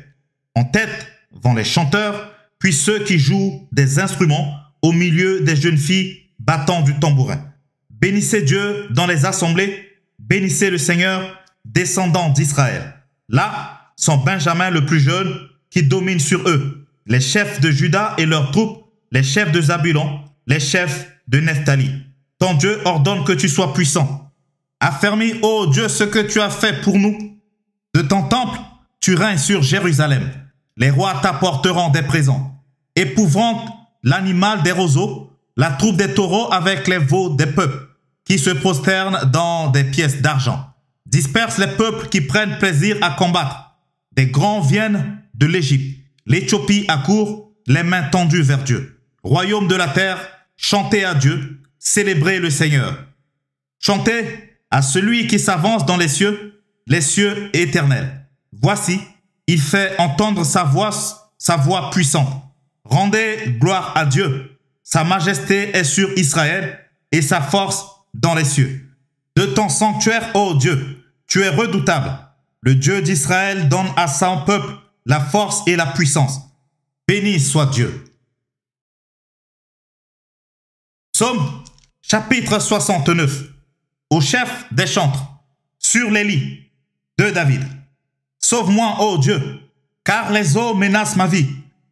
En tête vont les chanteurs, puis ceux qui jouent des instruments au milieu des jeunes filles battant du tambourin. Bénissez Dieu dans les assemblées, bénissez le Seigneur, descendant d'Israël. Là sont Benjamin le plus jeune qui domine sur eux, les chefs de Juda et leurs troupes, les chefs de Zabulon, les chefs de Nephtali. Ton Dieu ordonne que tu sois puissant. Affermis, ô Dieu, ce que tu as fait pour nous. De ton temple, tu règnes sur Jérusalem. Les rois t'apporteront des présents. Épouvante l'animal des roseaux, la troupe des taureaux avec les veaux des peuples, qui se prosternent dans des pièces d'argent. Disperse les peuples qui prennent plaisir à combattre. Des grands viennent de l'Égypte. L'Éthiopie accourt, les mains tendues vers Dieu. Royaume de la terre, chantez à Dieu, célébrez le Seigneur. Chantez à celui qui s'avance dans les cieux, les cieux éternels. Voici, il fait entendre sa voix puissante. Rendez gloire à Dieu. Sa majesté est sur Israël et sa force dans les cieux. De ton sanctuaire, ô Dieu, tu es redoutable. Le Dieu d'Israël donne à son peuple la force et la puissance. Béni soit Dieu. Psaume chapitre 69. Au chef des chantres, sur les lits, de David. Sauve-moi, ô Dieu, car les eaux menacent ma vie.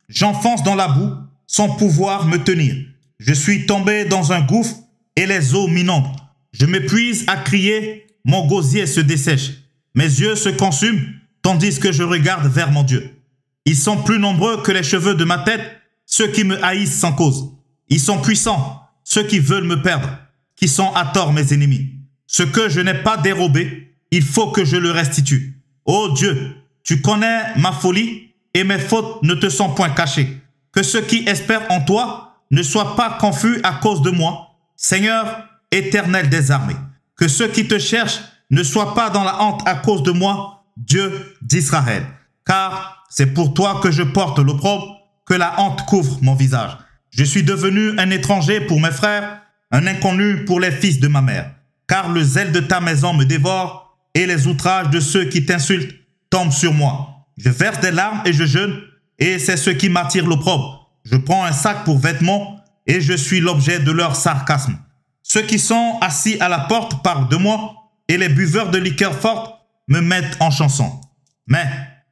J'enfonce dans la boue, sans pouvoir me tenir. Je suis tombé dans un gouffre et les eaux m'inondent. Je m'épuise à crier, mon gosier se dessèche. Mes yeux se consument, tandis que je regarde vers mon Dieu. Ils sont plus nombreux que les cheveux de ma tête, ceux qui me haïssent sans cause. Ils sont puissants, ceux qui veulent me perdre, qui sont à tort mes ennemis. Ce que je n'ai pas dérobé, il faut que je le restitue. Ô Dieu, tu connais ma folie et mes fautes ne te sont point cachées. Que ceux qui espèrent en toi ne soient pas confus à cause de moi. Seigneur, éternel des armées, que ceux qui te cherchent ne soient pas dans la honte à cause de moi, Dieu d'Israël. Car c'est pour toi que je porte l'opprobre, que la honte couvre mon visage. Je suis devenu un étranger pour mes frères, un inconnu pour les fils de ma mère. Car le zèle de ta maison me dévore et les outrages de ceux qui t'insultent tombent sur moi. Je verse des larmes et je jeûne, et c'est ce qui m'attire l'opprobre. Je prends un sac pour vêtements et je suis l'objet de leur sarcasme. Ceux qui sont assis à la porte parlent de moi et les buveurs de liqueur forte me mettent en chanson. Mais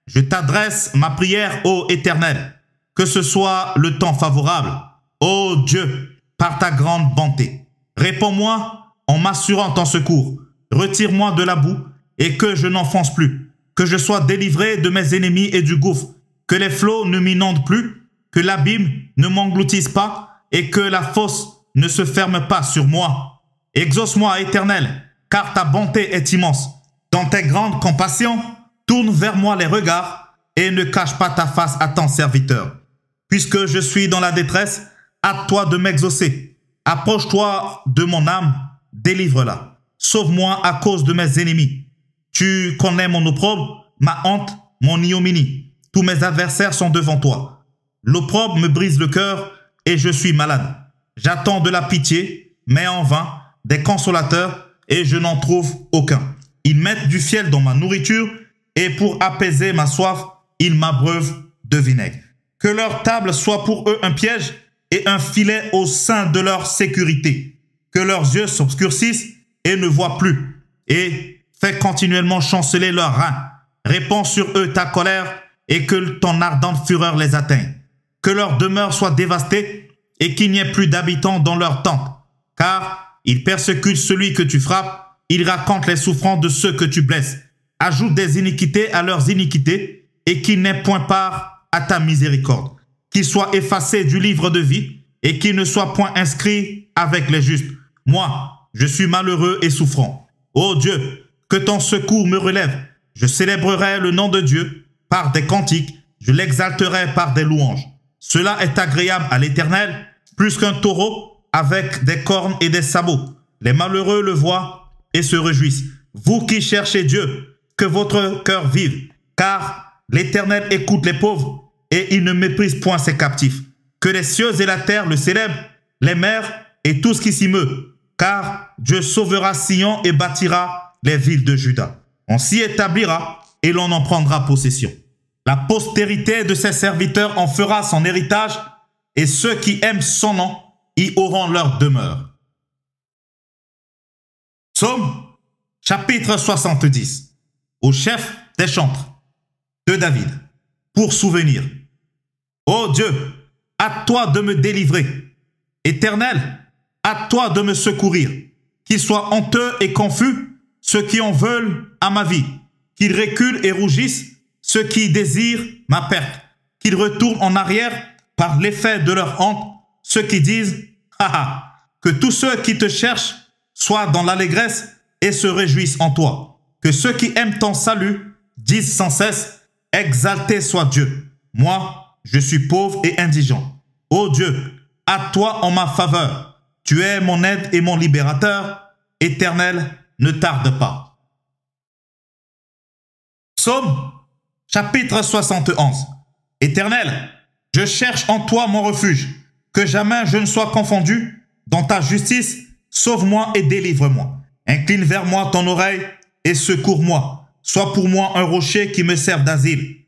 je t'adresse ma prière, ô Éternel, que ce soit le temps favorable. Ô Dieu, par ta grande bonté, réponds-moi en m'assurant ton secours. Retire-moi de la boue et que je n'enfonce plus. Que je sois délivré de mes ennemis et du gouffre. Que les flots ne m'inondent plus. Que l'abîme ne m'engloutisse pas et que la fosse ne se ferme pas sur moi. Exauce-moi, Éternel, car ta bonté est immense. Dans tes grandes compassions, tourne vers moi les regards et ne cache pas ta face à ton serviteur. Puisque je suis dans la détresse, hâte-toi de m'exaucer. Approche-toi de mon âme, délivre-la. Sauve-moi à cause de mes ennemis. Tu connais mon opprobre, ma honte, mon ignominie. Tous mes adversaires sont devant toi. L'opprobre me brise le cœur et je suis malade. J'attends de la pitié, mais en vain, des consolateurs, et je n'en trouve aucun. Ils mettent du fiel dans ma nourriture, et pour apaiser ma soif, ils m'abreuvent de vinaigre. Que leur table soit pour eux un piège et un filet au sein de leur sécurité. Que leurs yeux s'obscurcissent et ne voient plus, et fais continuellement chanceler leurs reins. Répands sur eux ta colère, et que ton ardente fureur les atteigne. Que leur demeure soit dévastée, et qu'il n'y ait plus d'habitants dans leur tente. Car ils persécutent celui que tu frappes, ils racontent les souffrances de ceux que tu blesses. Ajoute des iniquités à leurs iniquités, et qu'ils n'aient point part à ta miséricorde. Qu'ils soient effacés du livre de vie, et qu'ils ne soient point inscrits avec les justes. Moi, je suis malheureux et souffrant. Ô Dieu, que ton secours me relève. Je célébrerai le nom de Dieu par des cantiques, je l'exalterai par des louanges. Cela est agréable à l'Éternel, plus qu'un taureau avec des cornes et des sabots. Les malheureux le voient et se réjouissent. Vous qui cherchez Dieu, que votre cœur vive, car l'Éternel écoute les pauvres et il ne méprise point ses captifs. Que les cieux et la terre le célèbrent, les mers et tout ce qui s'y meut, car Dieu sauvera Sion et bâtira les villes de Juda. On s'y établira et l'on en prendra possession. La postérité de ses serviteurs en fera son héritage, et ceux qui aiment son nom y auront leur demeure. Psaume chapitre 70. Au chef des chantres, de David, pour souvenir. Ô Dieu, hâte-toi de me délivrer. Éternel, hâte-toi de me secourir. Qu'ils soient honteux et confus ceux qui en veulent à ma vie. Qu'ils reculent et rougissent ceux qui désirent ma perte. Qu'ils retournent en arrière par l'effet de leur honte, ceux qui disent « Haha !» Que tous ceux qui te cherchent soient dans l'allégresse et se réjouissent en toi. Que ceux qui aiment ton salut disent sans cesse « Exalté soit Dieu !» Moi, je suis pauvre et indigent. Ô Dieu, à toi en ma faveur. Tu es mon aide et mon libérateur. Éternel, ne tarde pas. Psaume, chapitre 71. Éternel, je cherche en toi mon refuge, que jamais je ne sois confondu. Dans ta justice, sauve-moi et délivre-moi. Incline vers moi ton oreille et secours-moi. Sois pour moi un rocher qui me serve d'asile,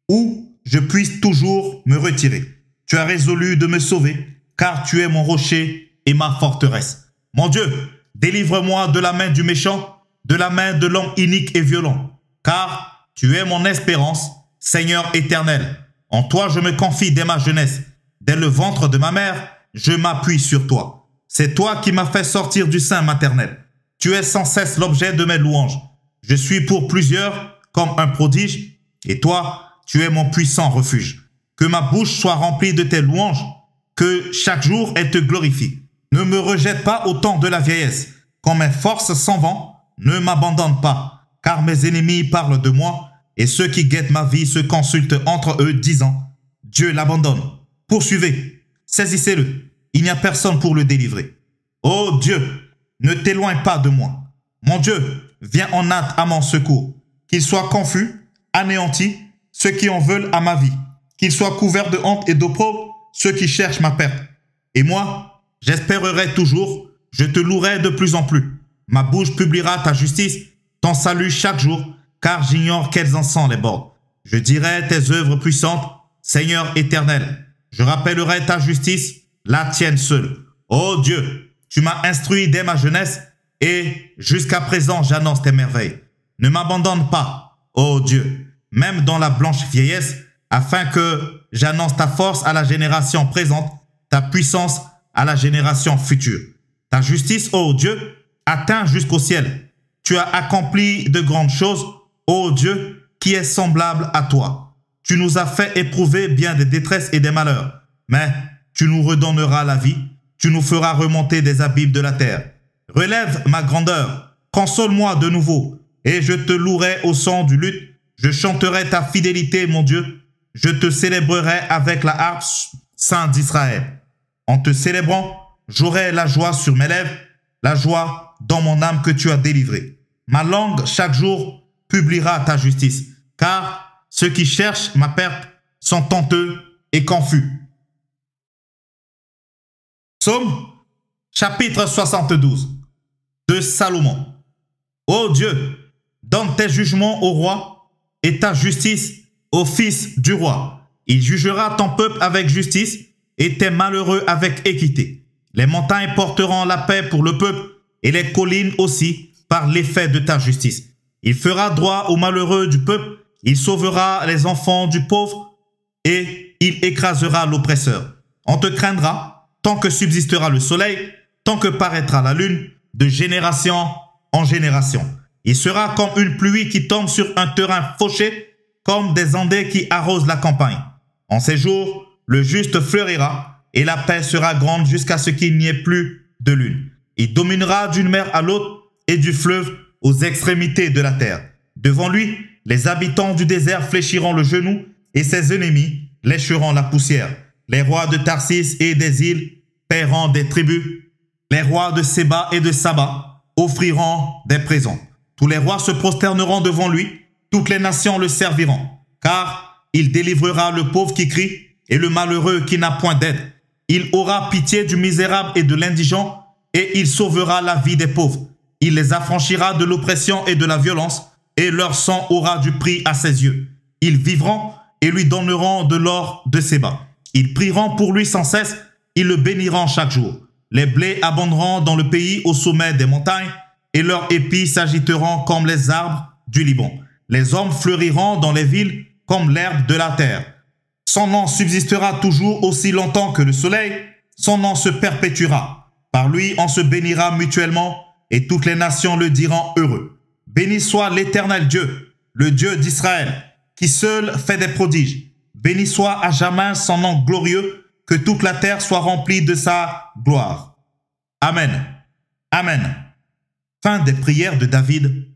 où je puisse toujours me retirer. Tu as résolu de me sauver, car tu es mon rocher et ma forteresse. Mon Dieu, délivre-moi de la main du méchant, de la main de l'homme inique et violent, car tu es mon espérance, Seigneur éternel. En toi je me confie dès ma jeunesse. Dès le ventre de ma mère, je m'appuie sur toi. C'est toi qui m'as fait sortir du sein maternel. Tu es sans cesse l'objet de mes louanges. Je suis pour plusieurs comme un prodige, et toi, tu es mon puissant refuge. Que ma bouche soit remplie de tes louanges, que chaque jour elle te glorifie. Ne me rejette pas au temps de la vieillesse. Quand mes forces s'en vont, ne m'abandonne pas, car mes ennemis parlent de moi, et ceux qui guettent ma vie se consultent entre eux, disant, Dieu l'abandonne. Poursuivez, saisissez-le, il n'y a personne pour le délivrer. Ô Dieu, ne t'éloigne pas de moi. Mon Dieu, viens en hâte à mon secours. Qu'ils soient confus, anéantis, ceux qui en veulent à ma vie. Qu'ils soient couverts de honte et d'opprobre, ceux qui cherchent ma perte. Et moi, j'espérerai toujours, je te louerai de plus en plus. Ma bouche publiera ta justice, ton salut chaque jour, car j'ignore quels en sont les bords. Je dirai tes œuvres puissantes, Seigneur éternel. Je rappellerai ta justice, la tienne seule. Ô Dieu, tu m'as instruit dès ma jeunesse, et jusqu'à présent j'annonce tes merveilles. Ne m'abandonne pas, ô Dieu, même dans la blanche vieillesse, afin que j'annonce ta force à la génération présente, ta puissance à la génération future. Ta justice, ô Dieu, atteint jusqu'au ciel. Tu as accompli de grandes choses, ô Dieu, qui est semblable à toi. Tu nous as fait éprouver bien des détresses et des malheurs, mais tu nous redonneras la vie, tu nous feras remonter des abîmes de la terre. Relève ma grandeur, console-moi de nouveau, et je te louerai au son du luth. Je chanterai ta fidélité, mon Dieu. Je te célébrerai avec la harpe, Saint d'Israël. En te célébrant, j'aurai la joie sur mes lèvres, la joie dans mon âme que tu as délivrée. Ma langue, chaque jour, publiera ta justice, car ceux qui cherchent ma perte sont honteux et confus. Psaume, chapitre 72, de Salomon. Ô Dieu, donne tes jugements au roi et ta justice au fils du roi. Il jugera ton peuple avec justice et tes malheureux avec équité. Les montagnes porteront la paix pour le peuple et les collines aussi par l'effet de ta justice. Il fera droit aux malheureux du peuple, il sauvera les enfants du pauvre et il écrasera l'oppresseur. On te craindra tant que subsistera le soleil, tant que paraîtra la lune, de génération en génération. Il sera comme une pluie qui tombe sur un terrain fauché, comme des ondées qui arrosent la campagne. En ces jours, le juste fleurira et la paix sera grande jusqu'à ce qu'il n'y ait plus de lune. Il dominera d'une mer à l'autre et du fleuve aux extrémités de la terre. Devant lui, les habitants du désert fléchiront le genou et ses ennemis lécheront la poussière. Les rois de Tarsis et des îles paieront des tribus. Les rois de Séba et de Saba offriront des présents. Tous les rois se prosterneront devant lui, toutes les nations le serviront, car il délivrera le pauvre qui crie et le malheureux qui n'a point d'aide. Il aura pitié du misérable et de l'indigent, et il sauvera la vie des pauvres. Il les affranchira de l'oppression et de la violence, et leur sang aura du prix à ses yeux. Ils vivront et lui donneront de l'or de Séba. Ils prieront pour lui sans cesse, ils le béniront chaque jour. Les blés abonderont dans le pays au sommet des montagnes, et leurs épis s'agiteront comme les arbres du Liban. Les hommes fleuriront dans les villes comme l'herbe de la terre. Son nom subsistera toujours aussi longtemps que le soleil, son nom se perpétuera. Par lui, on se bénira mutuellement, et toutes les nations le diront heureux. Béni soit l'Éternel Dieu, le Dieu d'Israël, qui seul fait des prodiges. Béni soit à jamais son nom glorieux, que toute la terre soit remplie de sa gloire. Amen. Amen. Fin des prières de David,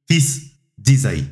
fils d'Isaïe.